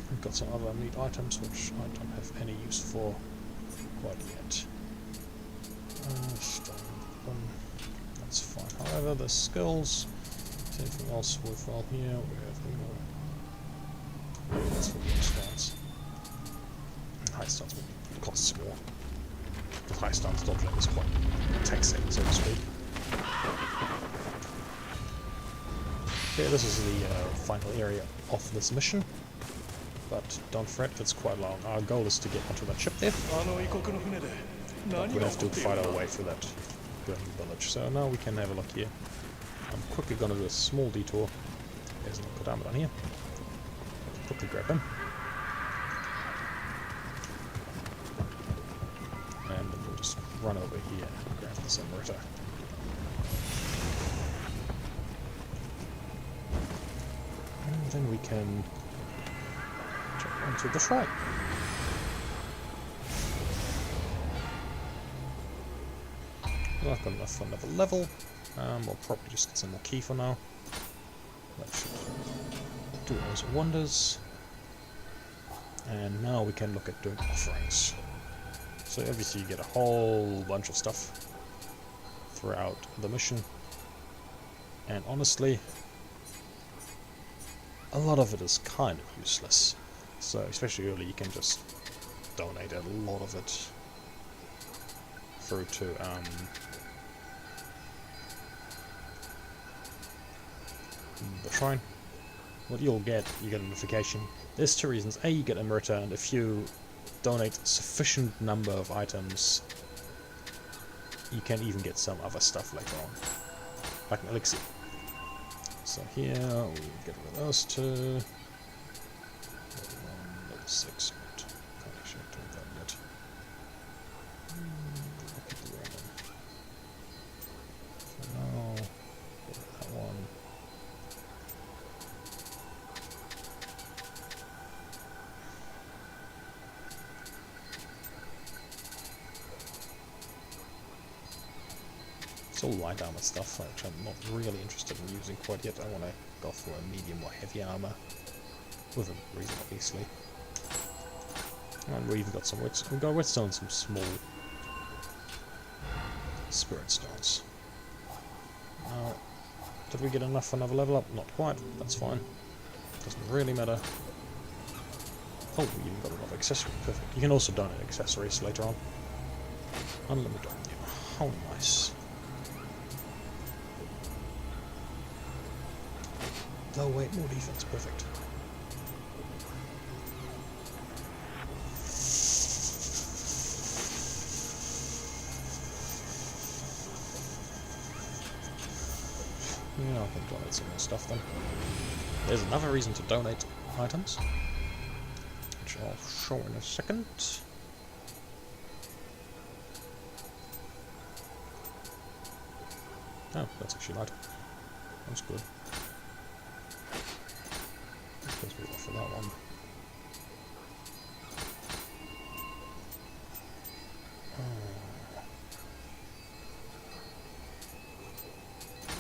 we've got some other neat items, which I don't have any use for quite yet. That's fine. However, the skills. Is anything else worthwhile here? We have the more. That's for the stance. High stance costs more. The high stance dodging is quite taxing, so to speak. Okay, this is the final area of this mission. But don't fret, it's quite long. Our goal is to get onto that ship there. But we'll have to fight our way through that burning village. So now we can have a look here. I'm quickly going to do a small detour. There's an Kodama down here. Quickly grab him. And then we'll just run over here and grab this Amrita. And then we can jump onto the shrine. Not got enough for another level. We'll probably just get some more key for now. That should do those wonders. And now we can look at doing offerings. So obviously you get a whole bunch of stuff throughout the mission. And honestly, a lot of it is kind of useless. So especially early, you can just donate a lot of it through to the shrine. What you'll get, you get a notification. There's two reasons. A, you get Amrita, and if you donate sufficient number of items, you can even get some other stuff later on, like an elixir. So here, we'll get rid of those two. Level 6, but can't actually do that yet. I'll keep the random. For now, get rid of that one. It's all light armor stuff, which I'm not really interested in using quite yet. I want to go for a medium or heavy armor, with a reason obviously. And we even got some whetstone. We got whetstone and some small spirit stones. Now, did we get enough for another level up? Not quite. That's fine. Doesn't really matter. Oh, we even got another accessory. Perfect. You can also donate accessories later on. Unlimited. How nice. Low weight, more defense, perfect. Yeah, I can donate some more stuff then. There's another reason to donate items, which I'll show in a second. Oh, that's actually light. That's good. Because we offer that one.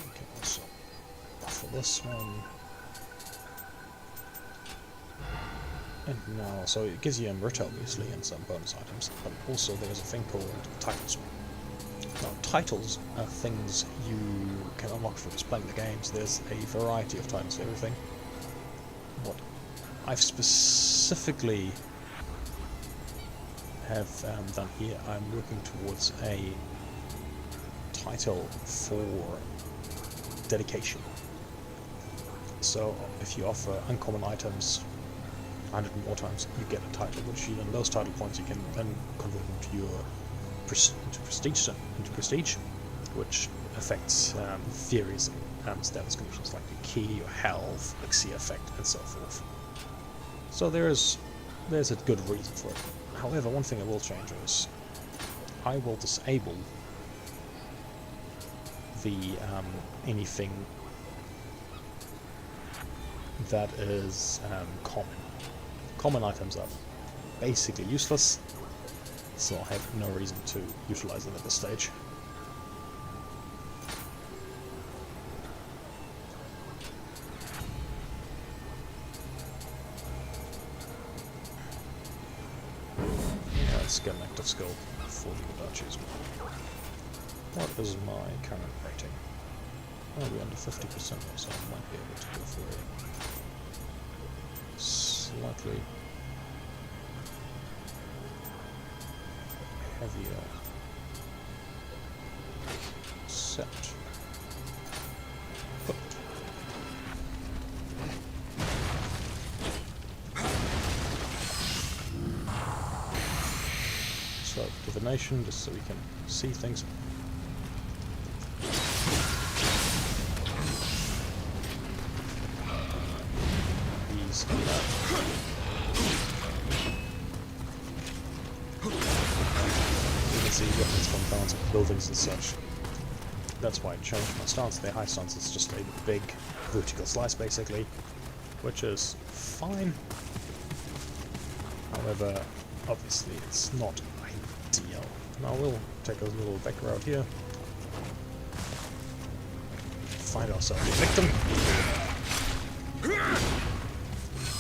We can also offer this one. And now, so it gives you Amrita obviously and some bonus items, but also there's a thing called titles. Now, titles are things you can unlock for just playing the games. There's a variety of titles for everything. What I've specifically have done here, I'm working towards a title for dedication. So if you offer uncommon items 100 more times, you get a title, which then those title points you can then convert into your prestige, which affects various status conditions like your key, your health, elixir effect, and so forth. So there's a good reason for it. However, one thing I will change is I will disable the anything that is common. Common items are basically useless, so I have no reason to utilize them at this stage. Let's get an active skill for the Odachi as well. What is my current rating? Oh, we're under 50%, so I might be able to go for a slightly heavier set. So, divination, just so we can see things. These and that. You can see weapons from balance of buildings and such. That's why I changed my stance. The high stance is just a big vertical slice, basically, which is fine. However, obviously it's not ideal. Now we'll take a little back route here. Find ourselves a victim.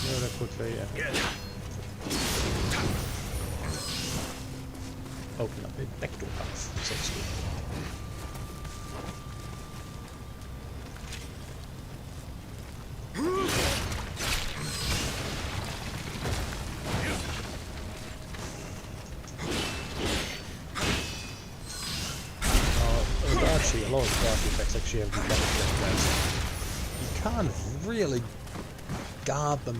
Murder quickly and open up a backdoor path, so to speak. A lot of the dark effects actually have damage. You can't really guard them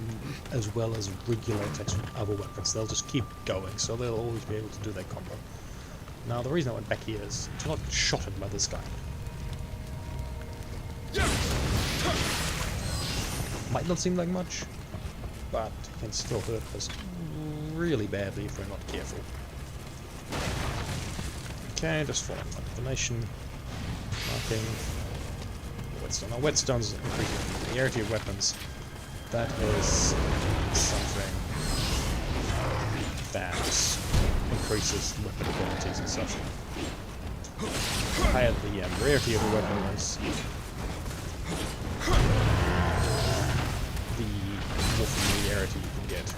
as well as regular attacks from other weapons. They'll just keep going, so they'll always be able to do their combo. Now the reason I went back here is to not get shot at by this guy. Might not seem like much, but it can still hurt us really badly if we're not careful. Okay, just following my divination. Marking whetstone. Now whetstones increase the familiarity of weapons. That is something that increases weapon abilities and such. The higher the rarity of a weapon is, the more familiarity you can get.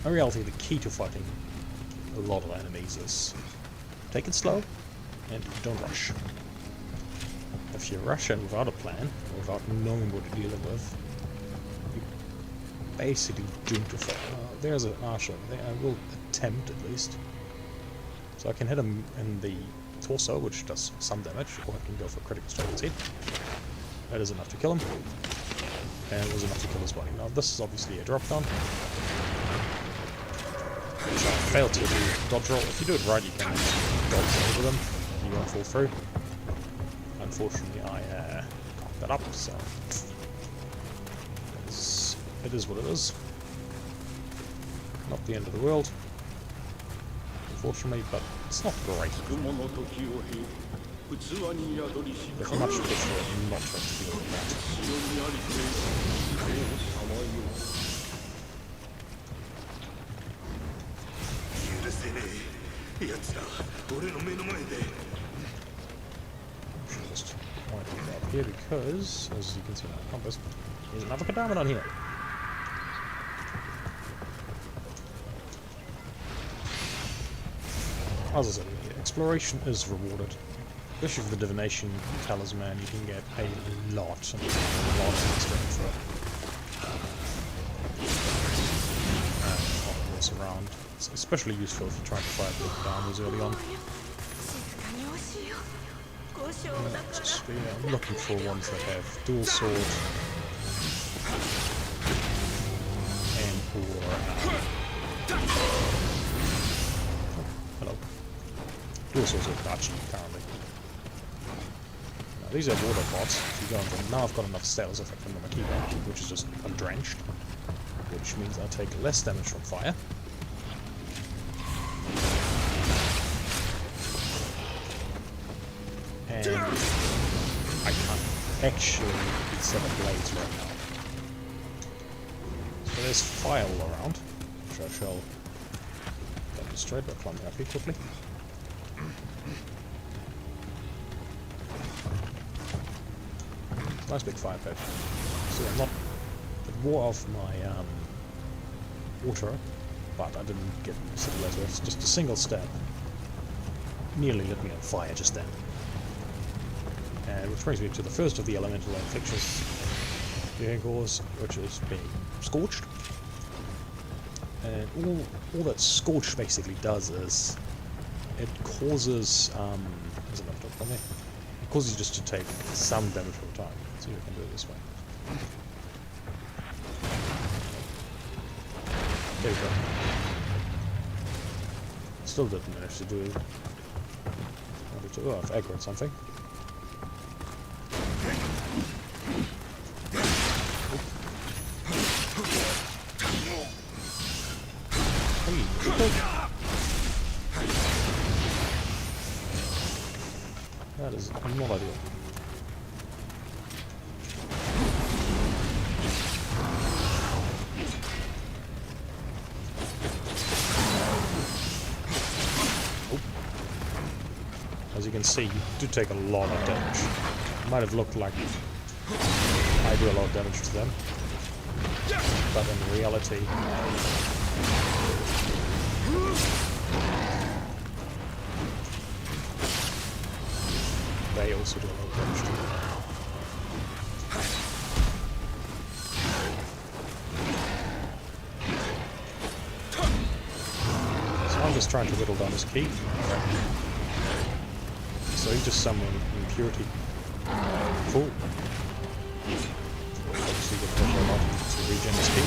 In reality, the key to fighting a lot of enemies is take it slow and don't rush. If you rush in without a plan, or without knowing what you're dealing with, you're basically doomed to fail. There's an archer over there. I will attempt at least. So I can hit him in the torso, which does some damage, or I can go for a critical strike instead. That is enough to kill him. And it was enough to kill his body. Now this is obviously a drop down. Which I failed to do dodge roll. If you do it right, you can dodge over them. You won't fall through. Unfortunately, I cocked that up, so it is what it is. Not the end of the world, unfortunately, but it's not great. If I much prefer not to have to deal with that. 許せねえ奴ら俺の目の前で Just point it up here because, as you can see on the compass, there's another Grrman on here. As I said, exploration is rewarded. Especially for the divination talisman, you can get a lot of experience for it. And what's around. It's especially useful if you're trying to fight with armies early on. I'm looking for ones that have dual sword and or hello. Dual swords with Odachi, apparently. Now, these are water bots. If you go on them, now I've got enough status effect from my keyboard, which is just undrenched, which means I take less damage from fire. And I can't actually set up blades right now. So there's fire all around, which I shall demonstrate by climbing up here quickly. Nice big fire pit. So I'm not more of my water, but I didn't get set later. It's just a single step. Nearly lit me on fire just then. Which brings me to the first of the elemental inflictions you can cause, which is being scorched. And all that scorch basically does is it causes there's a laptop on there. It causes you just to take some damage at a time. So you can do it this way. There you go. Still didn't manage to do it. Oh, I've aggroed something. That is not ideal. As you can see, you do take a lot of damage. It might have looked like I do a lot of damage to them, but in reality, they also do a lot of damage to them. So I'm just trying to whittle down his key. So he just summoned impurity. Cool. Obviously get pressure a lot to regen his key.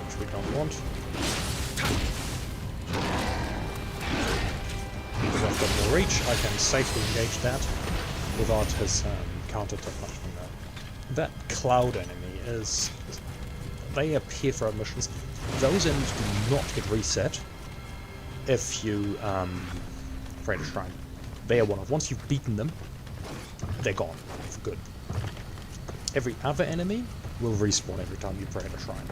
Which we don't want. Because I've got more reach, I can safely engage that without his counter attack much from that. That cloud enemy is... They appear for missions. Those enemies do not get reset if you pray to shrine. They are one-off. Once you've beaten them, they're gone for good. Every other enemy will respawn every time you pray to shrine.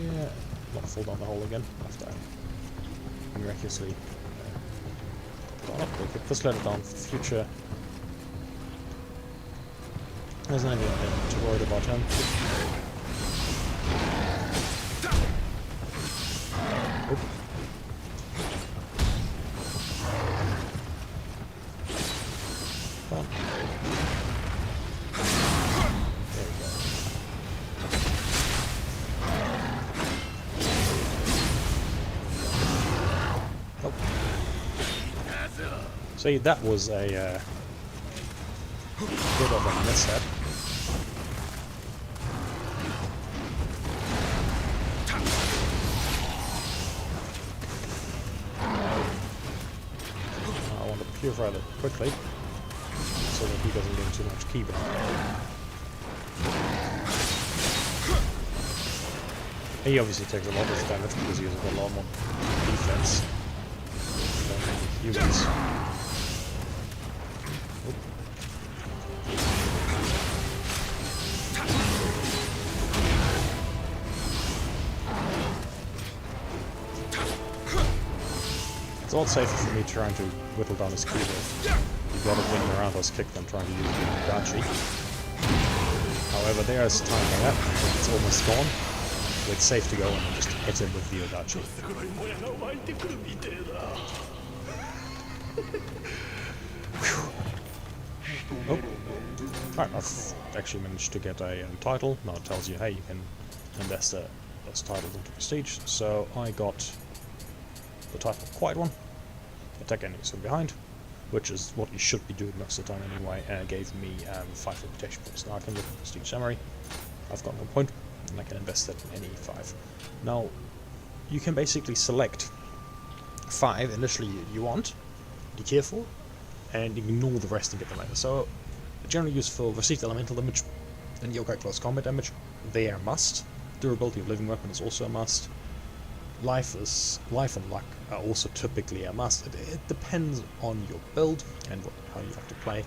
Yeah, I'm gonna fall down the hole again after I miraculously got up. We could just let it down for future. There's nothing to worry about him. Oop. Come on. There we go. Oh. See, that was a bit of a mishap. Purify that quickly so that he doesn't gain too much key back. He obviously takes a lot of damage because he has got a lot more defense than the humans. It's a lot safer for me trying to whittle down his keyboard. You've got to win around us, kick them, trying to use the Odachi. However, there's time for that. It's almost gone. It's safe to go and just hit him with the Odachi. Oh. Right, I've actually managed to get a title. Now it tells you, hey, you can invest those titles into prestige. So I got the title Quiet One, attack enemies from behind, which is what you should be doing most of the time anyway, and it gave me 5 reputation points. Now I can look at prestige summary. I've got 1 point, and I can invest that in any 5. Now, you can basically select 5 initially you want, you care for, and ignore the rest and get them later. So, generally used for received elemental damage and yokai close combat damage. They are a must. Durability of living weapon is also a must. Life and luck are also typically a must. It depends on your build and how you like to play.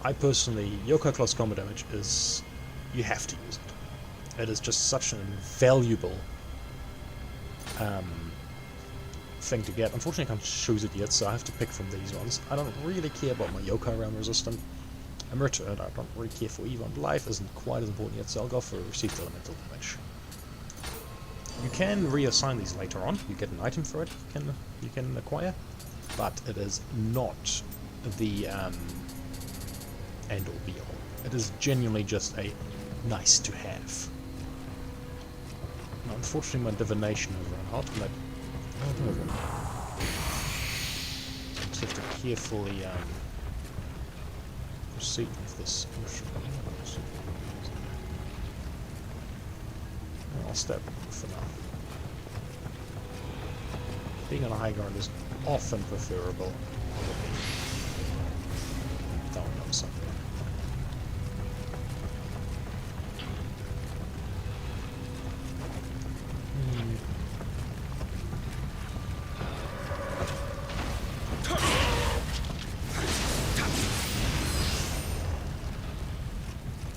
I personally, yokai close combat damage is, you have to use it. It is just such an invaluable thing to get. Unfortunately, I can't choose it yet, so I have to pick from these ones. I don't really care about my yokai realm resistant. Amrita, I don't really care for either. Life isn't quite as important yet, so I'll go for received elemental damage. You can reassign these later on. You get an item for it. You can acquire, but it is not the end all be all. It is genuinely just a nice to have. Now, unfortunately, my divination has run out, but just have to carefully proceed with this mission. I'll step for now. Being on a high ground is often preferable over being down on something.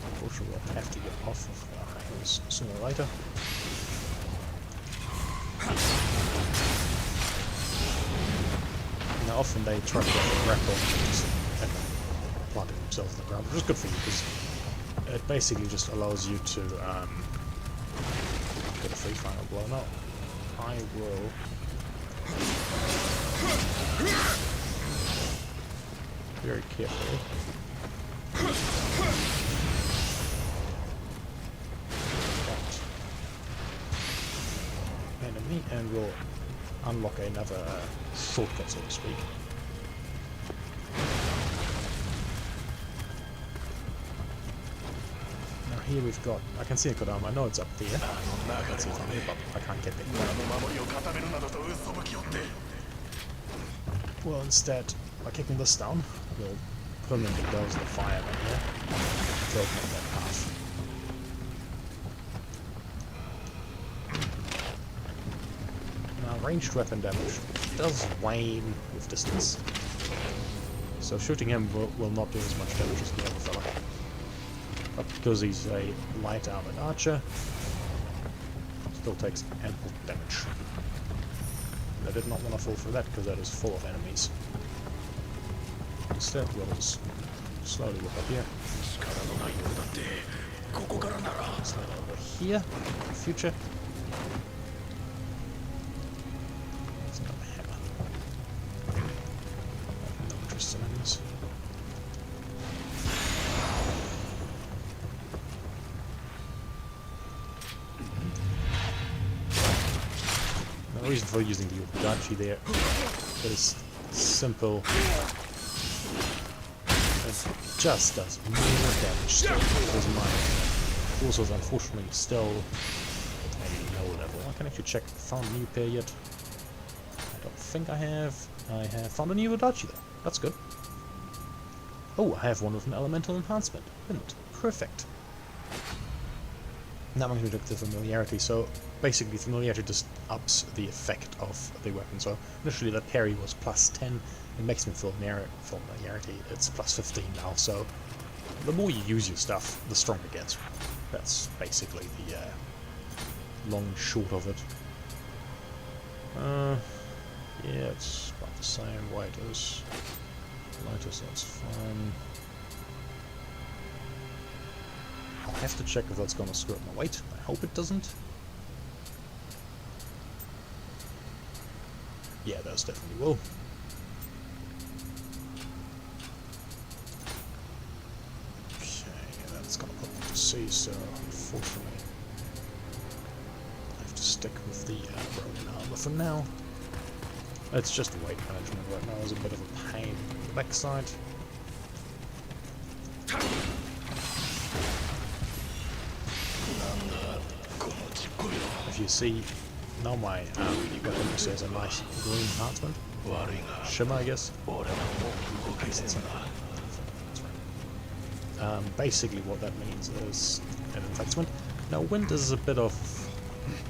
Unfortunately, we'll have to get off of the high hills sooner or later. Now, often they try to get a grapple and planting themselves in the ground, which is good for you because it basically just allows you to get a free final blow. Now, I will very carefully enemy, and we'll unlock another shortcut, so to speak. Now here we've got, I can see a good arm, I know it's up there. I can see it from here, but I can't get there. Well, instead, by kicking this down, we'll permanently douse the fire right here. Throw it on that path. Ranged weapon damage does wane with distance, so shooting him will not do as much damage as the other fella. But because he's a light armored archer, still takes ample damage. And I did not want to fall for that because that is full of enemies. Instead, we'll just slowly look up here. Slide over here in the future. The reason for using the Odachi there is simple. It just does more damage still because my also is unfortunately still at a low level. I can actually check if I found a new pair yet. I don't think I have. I have found a new Odachi though. That's good. Oh, I have one with an elemental enhancement. Perfect. Now I'm going to look at the familiarity. So basically familiarity just ups the effect of the weapon. So initially that parry was plus 10, it makes me familiarity, it's plus 15 now, so the more you use your stuff, the stronger it gets. That's basically the long and short of it. Yeah, it's about the same weight as Lotus, that's fine. I'll have to check if that's going to screw up my weight. I hope it doesn't. Yeah, those definitely will. Okay, that's going to put me to C, so unfortunately I have to stick with the Ronin armor for now. It's just weight management right now is a bit of a pain in the backside. If you see, now my weapon has a nice green enhancement. Shimmer, I guess. Basically what that means is an enhancement. Now wind is a bit of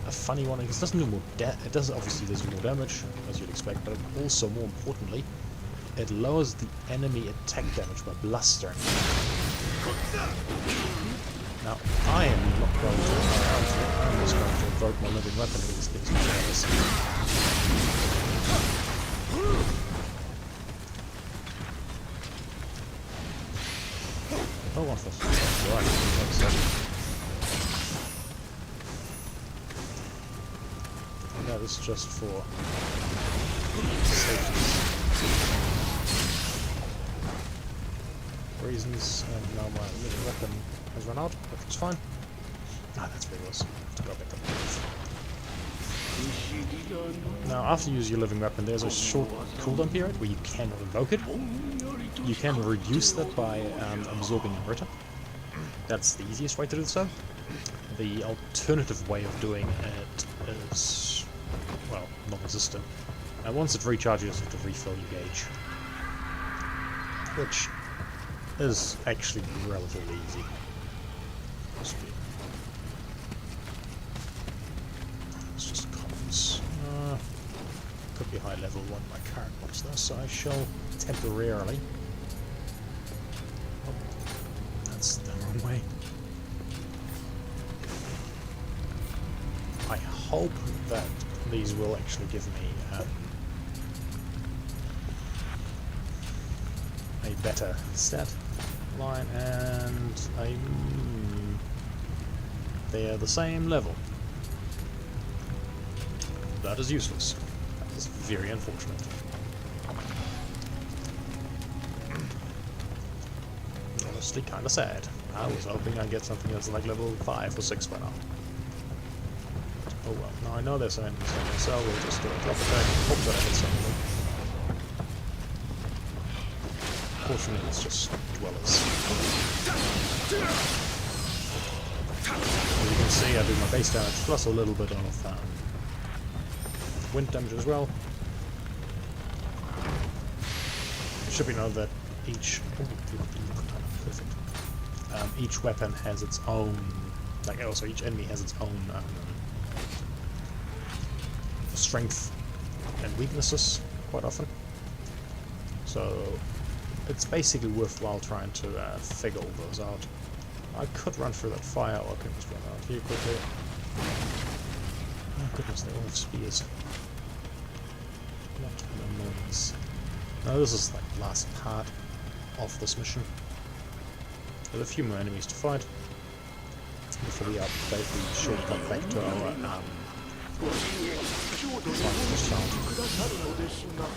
a funny one because it doesn't do more it does obviously does more damage as you'd expect, but also more importantly it lowers the enemy attack damage by blustering. Now I am not going to I'm just going to invoke my living weapon against these guys. Oh, what's this? Right. That is just for safety reasons, and now my living weapon has run out, which is fine. Ah, that's where it was. I have to go back up. Now, after you use your living weapon, there's a short cooldown period where you cannot invoke it. You can reduce that by absorbing Amrita. That's the easiest way to do so. The alternative way of doing it is, well, non-existent. And once it recharges, you have to refill your gauge, which is actually relatively easy. It's just commons. Could be high level one. My current one's there, so I shall temporarily. Oh, that's the wrong way. I hope that these will actually give me a better stat line, and they are the same level. That is useless. That is very unfortunate. Honestly, kind of sad. I was hoping I'd get something that's like level 5 or 6 by now. Oh well, now I know there's enemies on there, so we'll just do a drop attack and hope that I hit some of them. Fortunately, it's just dwellers. As you can see, I do my base damage plus a little bit of wind damage as well. It should be known that each each weapon has its own, like also each enemy has its own strength and weaknesses quite often. So it's basically worthwhile trying to figure all those out. I could run through that fire, or I can just run out here quickly. Oh goodness, they all have spears. What an annoyance. Now this is like the last part of this mission. There's a few more enemies to fight before we update the shortcut back to our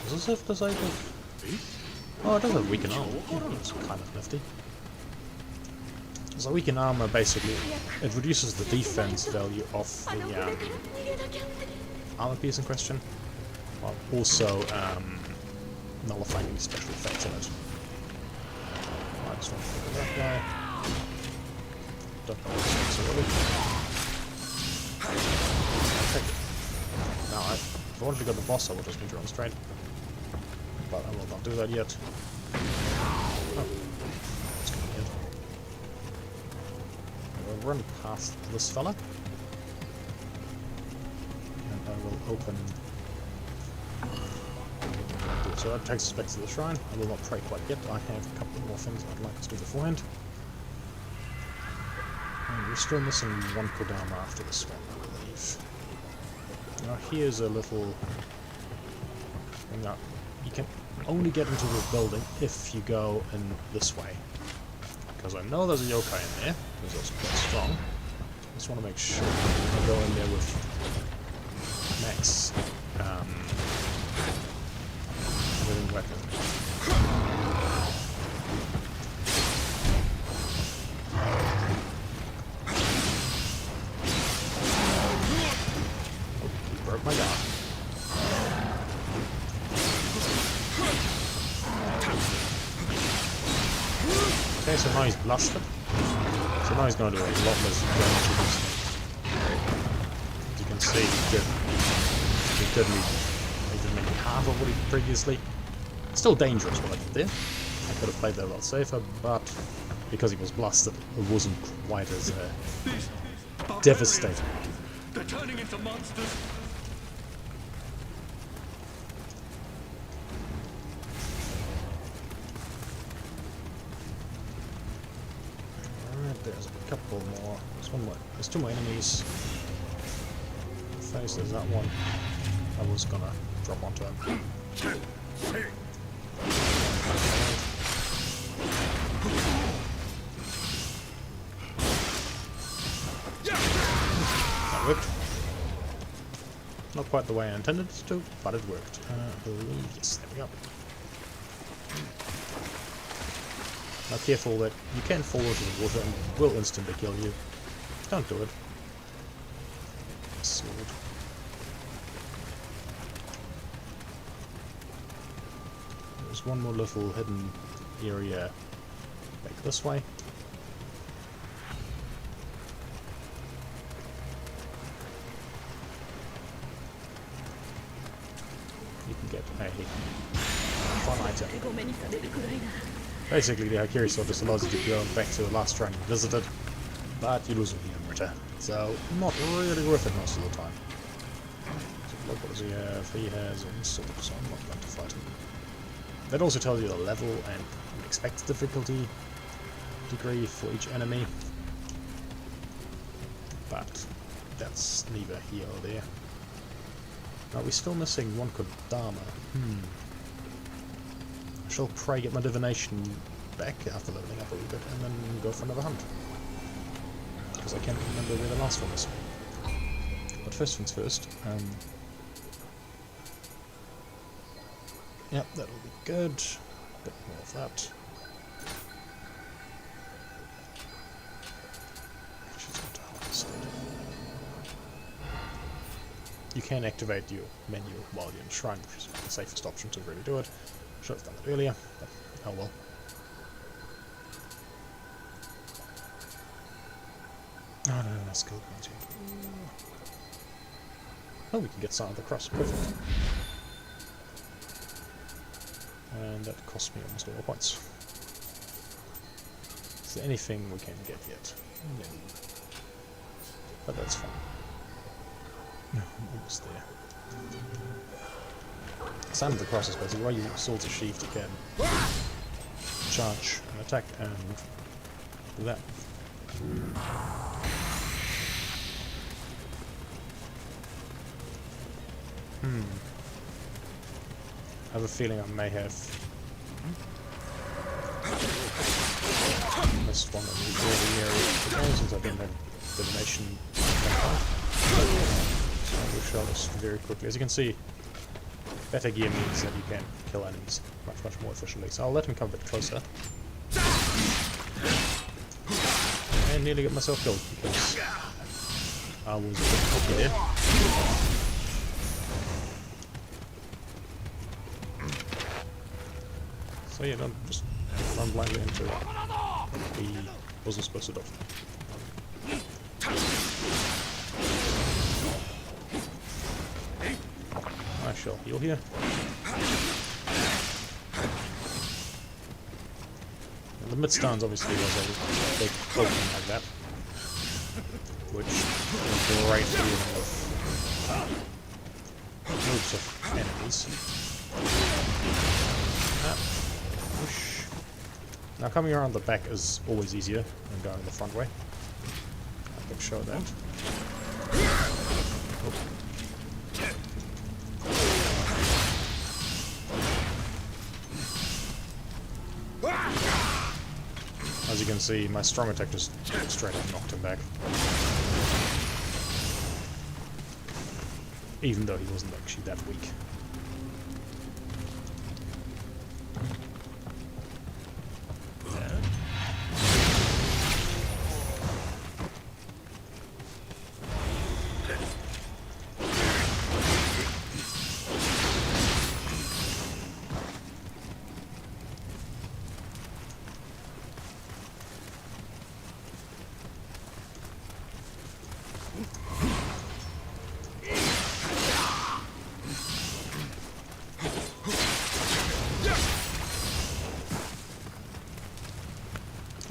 does this have disabled? Oh, it does have weakened armor. That's kind of nifty. So weakened armor basically, it reduces the defense value of the armor piece in question, while also nullifying any special effects on it. I just want to look at that guy. Don't know what now, if I wanted to go to the boss, I would just need to run straight. But I will not do that yet. Oh, that's gonna be it. run past this fella. And I will open... So that takes us back to the shrine. I will not pray quite yet. I have a couple more things I'd like to do beforehand. And we're still missing one Kodama after this one, I believe. Now here's a little thing that you can only get into the building if you go in this way. Because I know there's a yokai in there, who's also quite strong. Just want to make sure I go in there with max living weapon. Broke my guard. Okay, so now he's blasted. So now he's going to do a lot less damage to this thing. As you can see, he did maybe half of what he did previously. Still dangerous what I did there. I could have played that a lot safer, but because he was blasted, it wasn't quite as devastating. They're turning into monsters. Alright, there's a couple more. There's one more. There's two more enemies. Face, there's that one. I was gonna drop onto him. That worked. Not quite the way I intended it to, but it worked. Yes, there we go. Now careful that you can fall into the water and it will instantly kill you. Don't do it. Sword. There's one more little hidden area back this way. You can get a fun item. Basically, the Hakiri sword just allows you to go back to the last shrine you visited, but you lose with the Amrita. So, not really worth it most of the time. So look, what does he have? He has a sword, so I'm not going to fight him. That also tells you the level and expected difficulty degree for each enemy. But that's neither here or there. Now we're still missing one Kodama. I shall pray get my divination back after leveling up a little bit and then go for another hunt. Because I can't remember where the last one is. But first things first. Yep, that'll be good. Bit more of that. You can activate your menu while you're in the shrine, which is the safest option to really do it. Should have done that earlier, but oh well. Oh no, no skill points here. Oh, we can get Sign of the Cross. Perfect. And that cost me almost all the points. Is there anything we can get yet? No. But that's fine. No, almost there. Sign of the Cross is basically where you swords are sheathed, you can charge and attack and do that. I have a feeling I may have missed one of the early areas again since I didn't have divination. So I will show this very quickly. As you can see, better gear means that you can kill enemies much more efficiently. So I'll let him come a bit closer. And nearly get myself killed because I was a bit cocky there. So yeah, don't just run blindly into what he wasn't supposed to do. I shall heal here. And the mid-stance obviously was a big opening like that. which is a great deal of groups of enemies. Push. Now coming around the back is always easier than going the front way. I can show that. As you can see, my strong attack just straight up knocked him back. Even though he wasn't actually that weak.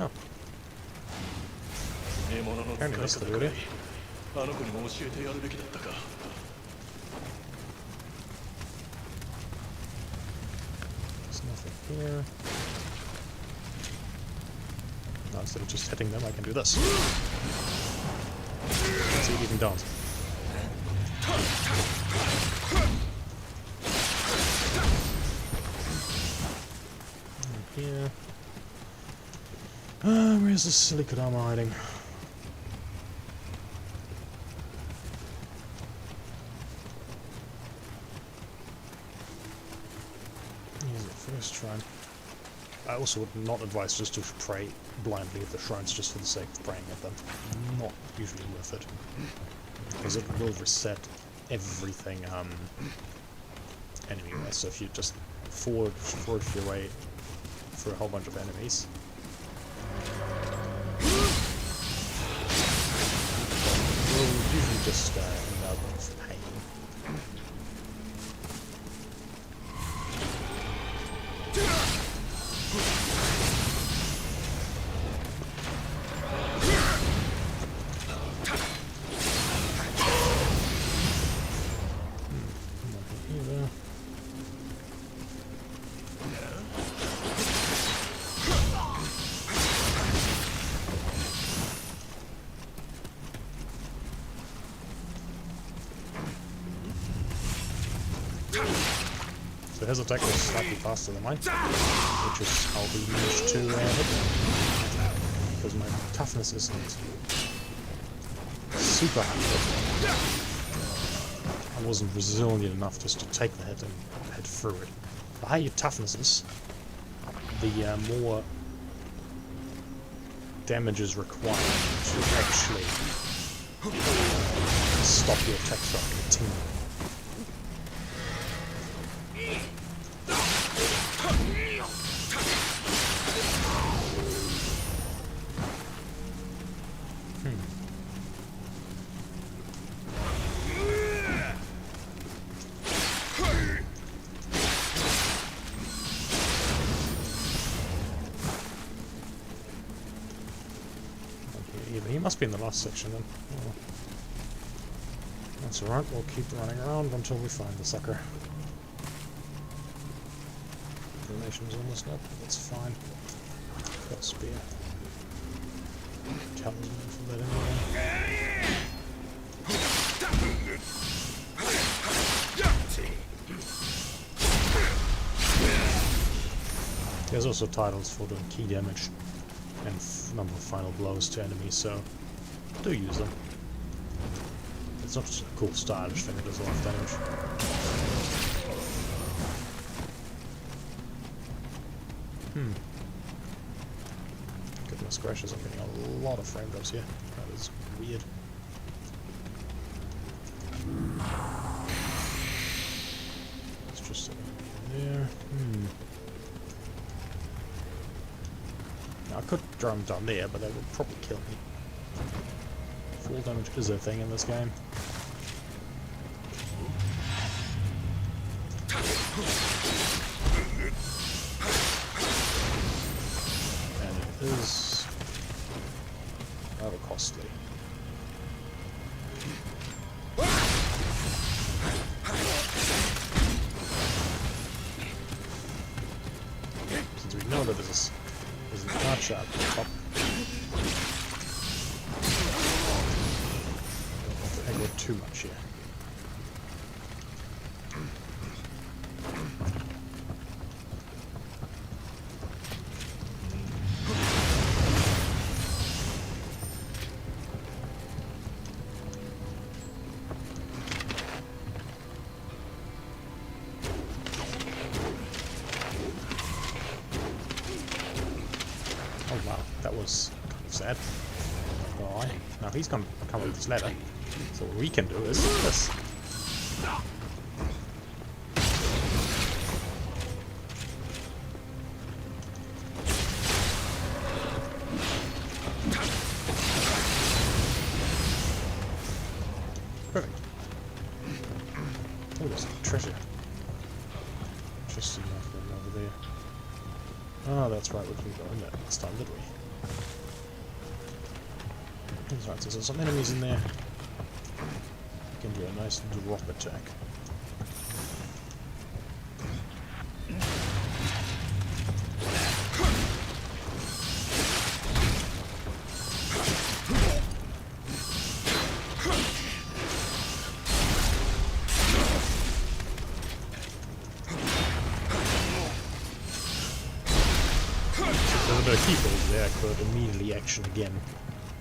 Oh. Apparently that's the video. There's nothing here. Now instead of just hitting them, I can do this. Let's see it even don't. Here. Where's this silly Grrman hiding? Here's the first shrine. I also would not advise just to pray blindly at the shrines just for the sake of praying at them. Not usually worth it. Because it will reset everything enemy-wise. So if you just forge your way through a whole bunch of enemies, you'll usually just end up with pain. So his attack was slightly faster than mine, which is how we managed to hit him. Because my toughness isn't super high. I wasn't resilient enough just to take the hit and head through it. The higher your toughness is, the more damage is required to actually stop your attack from continuing. He must be in the last section then. Oh. That's alright, we'll keep running around until we find the sucker. Formation's almost up, that's fine. Got a spear. Talisman for that anyway. There's also titles for doing key damage and number of final blows to enemies, so do use them. It's not just a cool stylish thing, it does a lot of damage. Goodness gracious, I'm getting a lot of frame drops here. That is weird. Let's just set it there. Now, I could drum down there, but that would probably kill me. Fall damage is a thing in this game. And it is rather costly. So we know that there's an archer up the top. Don't have to aggro too much here. Oh wow, that was kind of sad. Alright, now he's gonna come with this ladder. So what we can do is this. Perfect. Oh, there's treasure. Interesting enough over there. Oh, that's right, we didn't go in there last time, did we? That's right, so there's some enemies in there. We can do a nice drop attack. There's a bit of keyboard there, I could immediately action again,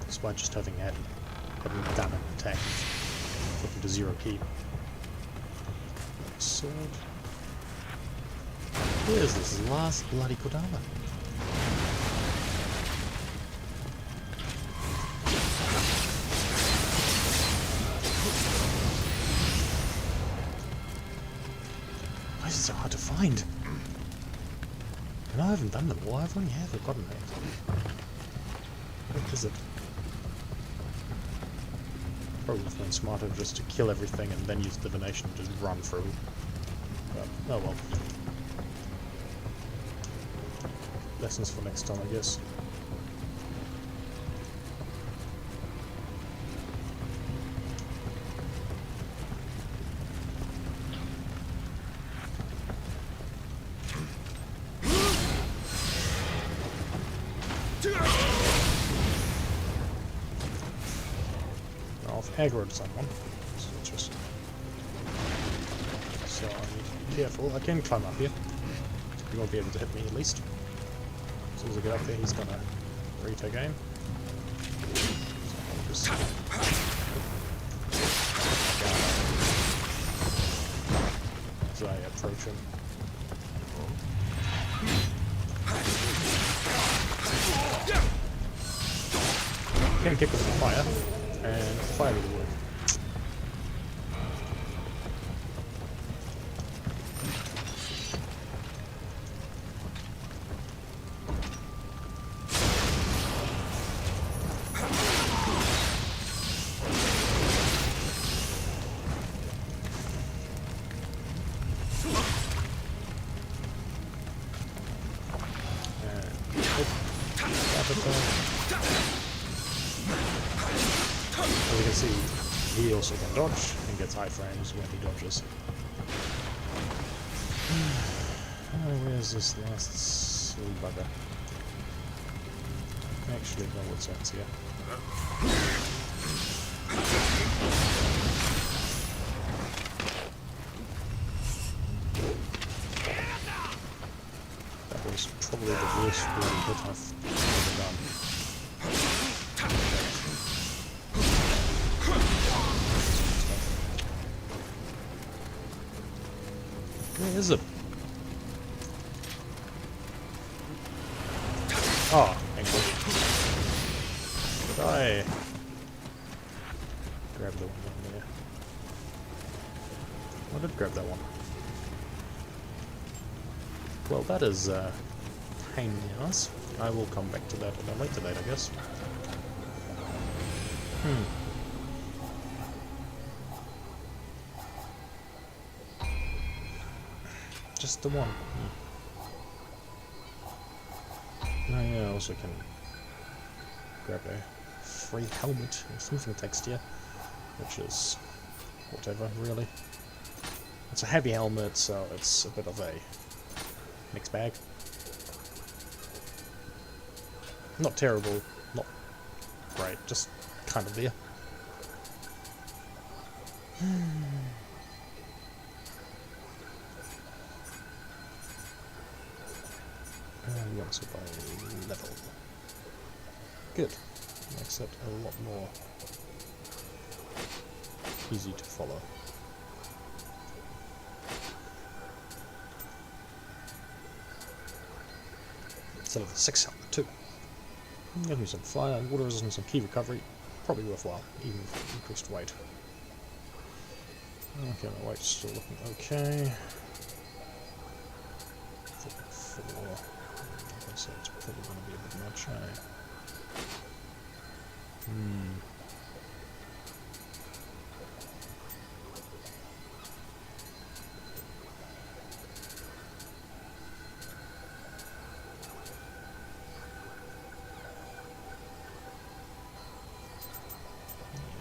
despite just having done an attack. Flip into 0 key. Sword. Where's this last bloody Kodama? Why is it so hard to find? And I haven't done them all, I've only forgotten it. Where is it? Probably would have been smarter just to kill everything and then use divination and just run through. But, oh well. Lessons for next time, I guess. I've aggroed someone. This is interesting. So I need to be careful. I can climb up here. He won't be able to hit me at least. As soon as I get up there, he's gonna retake aim. So I'll just as I approach him. Can kick with the fire, and fire will work. As you can see, he also can dodge and gets high frames when he dodges. Oh, where's this last silly bugger? Actually, no, what's that here? That was probably the worst bloody hit I've ever done. Where is it? Oh, thank you. Did I grab the one over there? I did grab that one. Well, that is pain in the ass. I will come back to that at a later date, I guess. Just the one. Oh yeah, I also can grab a free helmet with movement text here, which is whatever, really. It's a heavy helmet, so it's a bit of a mixed bag. Not terrible, not great, just kind of there. And we also by level. Good. Makes it a lot more easy to follow. Instead of the 6 helmet too. Give me some fire and water resistance, some key recovery. Probably worthwhile, even with increased weight. Okay, my weight's still looking okay. 34. Okay, so it's probably going to be a bit much, eh?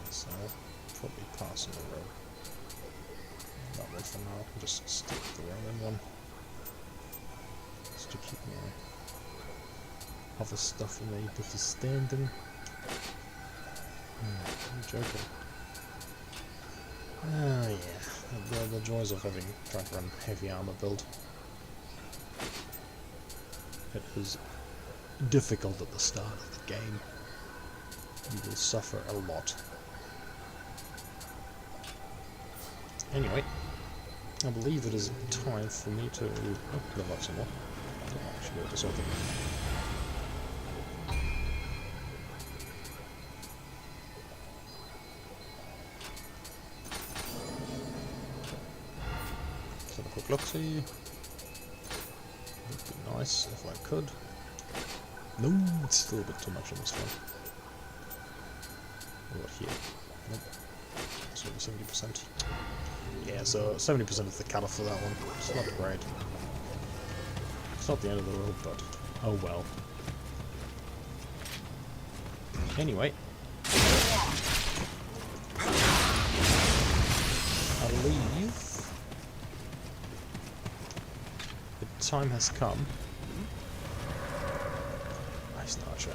Yes, I'll probably pass on the road. That one for now. I'll just stick with the Roman one. Just to keep my other stuff in the standing. I'm joking. Ah, yeah. The joys of trying to run heavy armor build. It is difficult at the start of the game. You will suffer a lot. Anyway, I believe it is time for me to level up some more. I'll actually go to something. Let's have a quick look-see. Would be nice if I could. No, it's still a bit too much on this one. What here? Nope. It's only 70%. Yeah, so 70% is the cutoff for that one. It's not great. It's not the end of the world, but oh well. Anyway. I believe the time has come. Nice archer.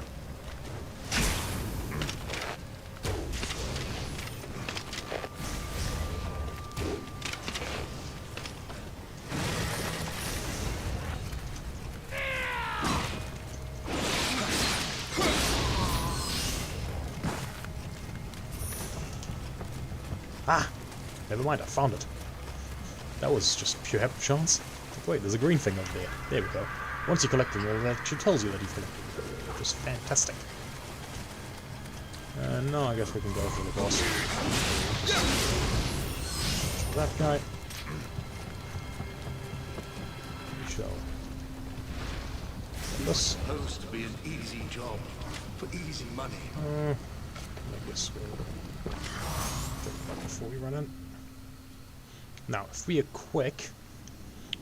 Ah! Never mind, I found it. That was just pure happen chance. Wait, there's a green thing over there. There we go. Once you collect them all, that actually tells you that you've collected them, which is fantastic. Now I guess we can go for the boss. That guy. We shall. This. Supposed to be an easy job for easy money. I guess we'll take that before we run in. Now, if we are quick,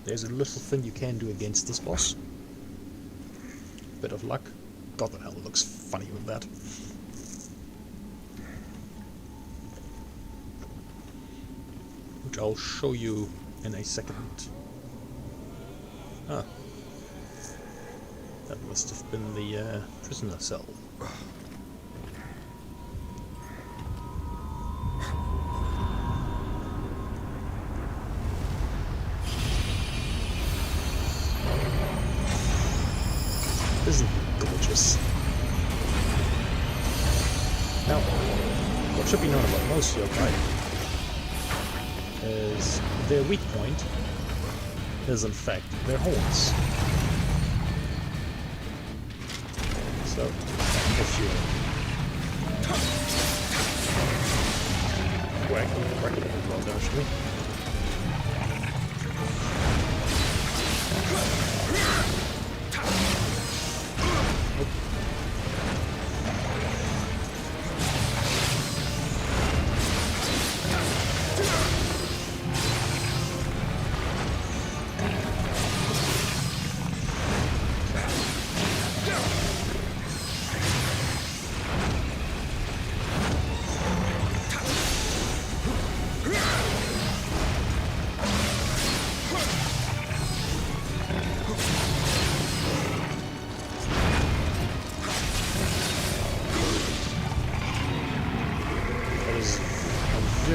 there's a little thing you can do against this boss. Bit of luck. God, the hell, it looks funny with that. Which I'll show you in a second. Ah. That must have been the prisoner cell. Isn't gorgeous? Now, what should be known about most yokai is their weak point is in fact their horns. So, if you whack it well down, should we?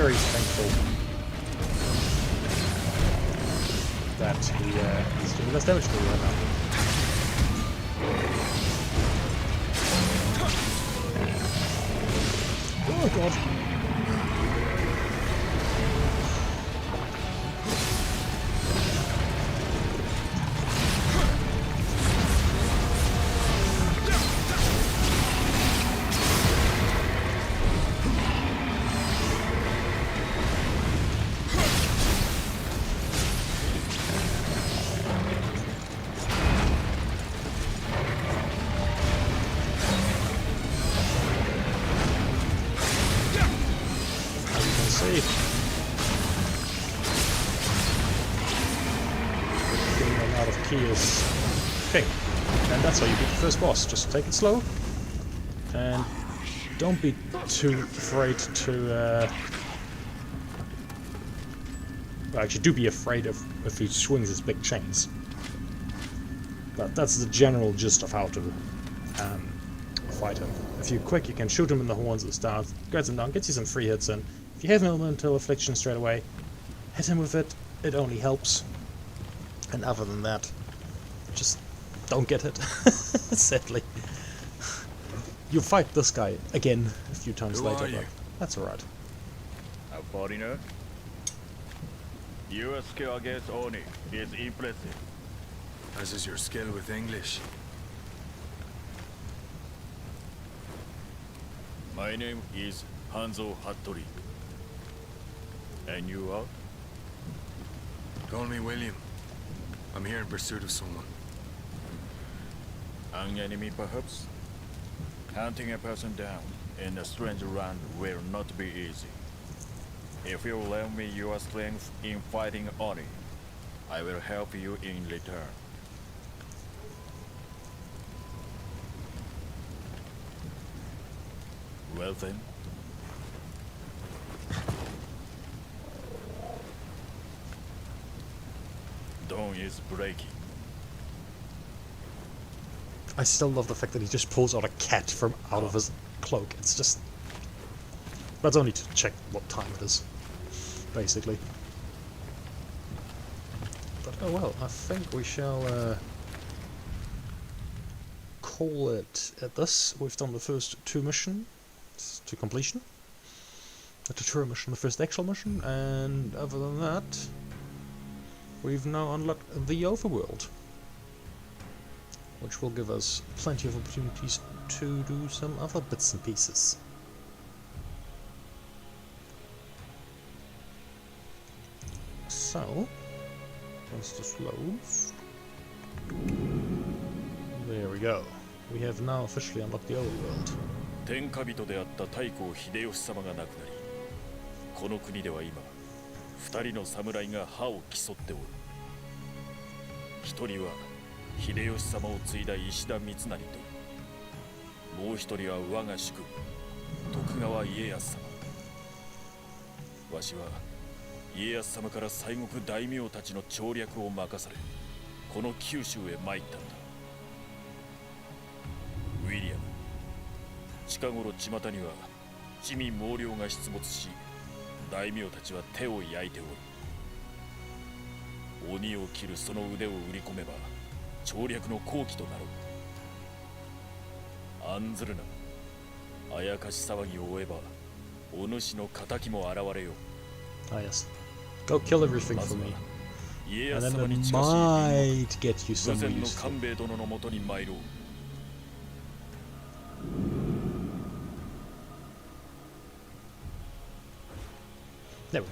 very thankful that he's doing less damage to me right now. Oh god. Okay, and that's how you beat the first boss. Just take it slow, and don't be too afraid to... well, actually, do be afraid of if he swings his big chains. But that's the general gist of how to fight him. If you're quick, you can shoot him in the horns at the start, grabs him down, gets you some free hits in. If you have an elemental affliction straight away, hit him with it, it only helps. And other than that, just don't get hit, sadly. You fight this guy again a few times later, but that's alright. A foreigner? Your skill against Oni is impressive. As is your skill with English. My name is Hanzo Hattori. And you are? Call me William. I'm here in pursuit of someone. An enemy, perhaps? Hunting a person down in a strange land will not be easy. If you lend me your strength in fighting Oni, I will help you in return. Well then. Dawn is breaking. I still love the fact that he just pulls out a cat from out of his cloak. It's just... that's only to check what time it is, basically. But oh well, I think we shall call it at this. We've done the first 2 missions to completion. The tutorial mission, the first actual mission, and other than that, we've now unlocked the overworld, which will give us plenty of opportunities to do some other bits and pieces. So, once this loads, there we go. We have now officially unlocked the overworld. 天下人であった太閤秀吉様が亡くなり、この国では今、2人の侍が歯を競っておる。一人は秀吉様を継いだ石田三成と、もう一人は我が主君、徳川家康様。わしは家康様から西国大名たちの調略を任され、この九州へ参ったのだ。ウィリアム、近頃巷には地味猛量が出没し、大名たちは手を焼いておる。鬼を切るその腕を売り込めば調略の好機となろう。案ずるな。あやかし騒ぎを追えばお主の仇も現れよう。Ah yes. Go kill everything for me. And then it might get you some useful. There we go.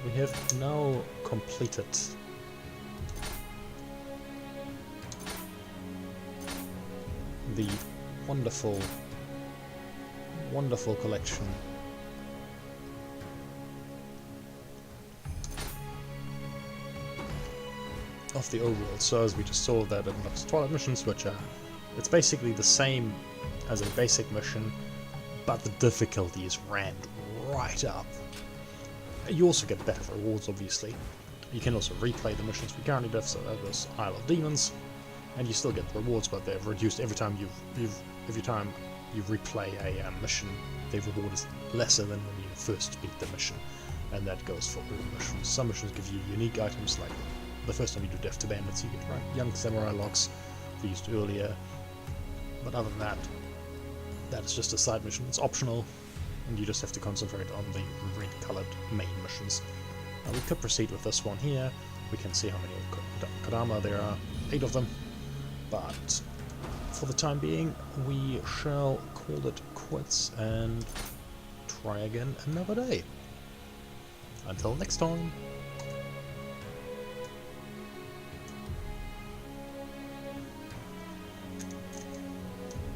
We have now completed the wonderful, wonderful collection of the overworld. So as we just saw, that unlocks 12 missions, which are, it's basically the same as a basic mission, but the difficulty is ramped right up. You also get better rewards, obviously. You can also replay the missions we currently do, so there's Isle of Demons, and you still get the rewards, but they're reduced every time you replay a mission, the reward is lesser than when you first beat the mission, and that goes for all missions. Some missions give you unique items, like the first time you do Death to Bandits, you get young samurai locks we used earlier, but other than that, that is just a side mission. It's optional, and you just have to concentrate on the red-coloured main missions. We could proceed with this one here. We can see how many of Grrman there are, 8 of them, but for the time being we shall call it quits and try again another day. Until next time.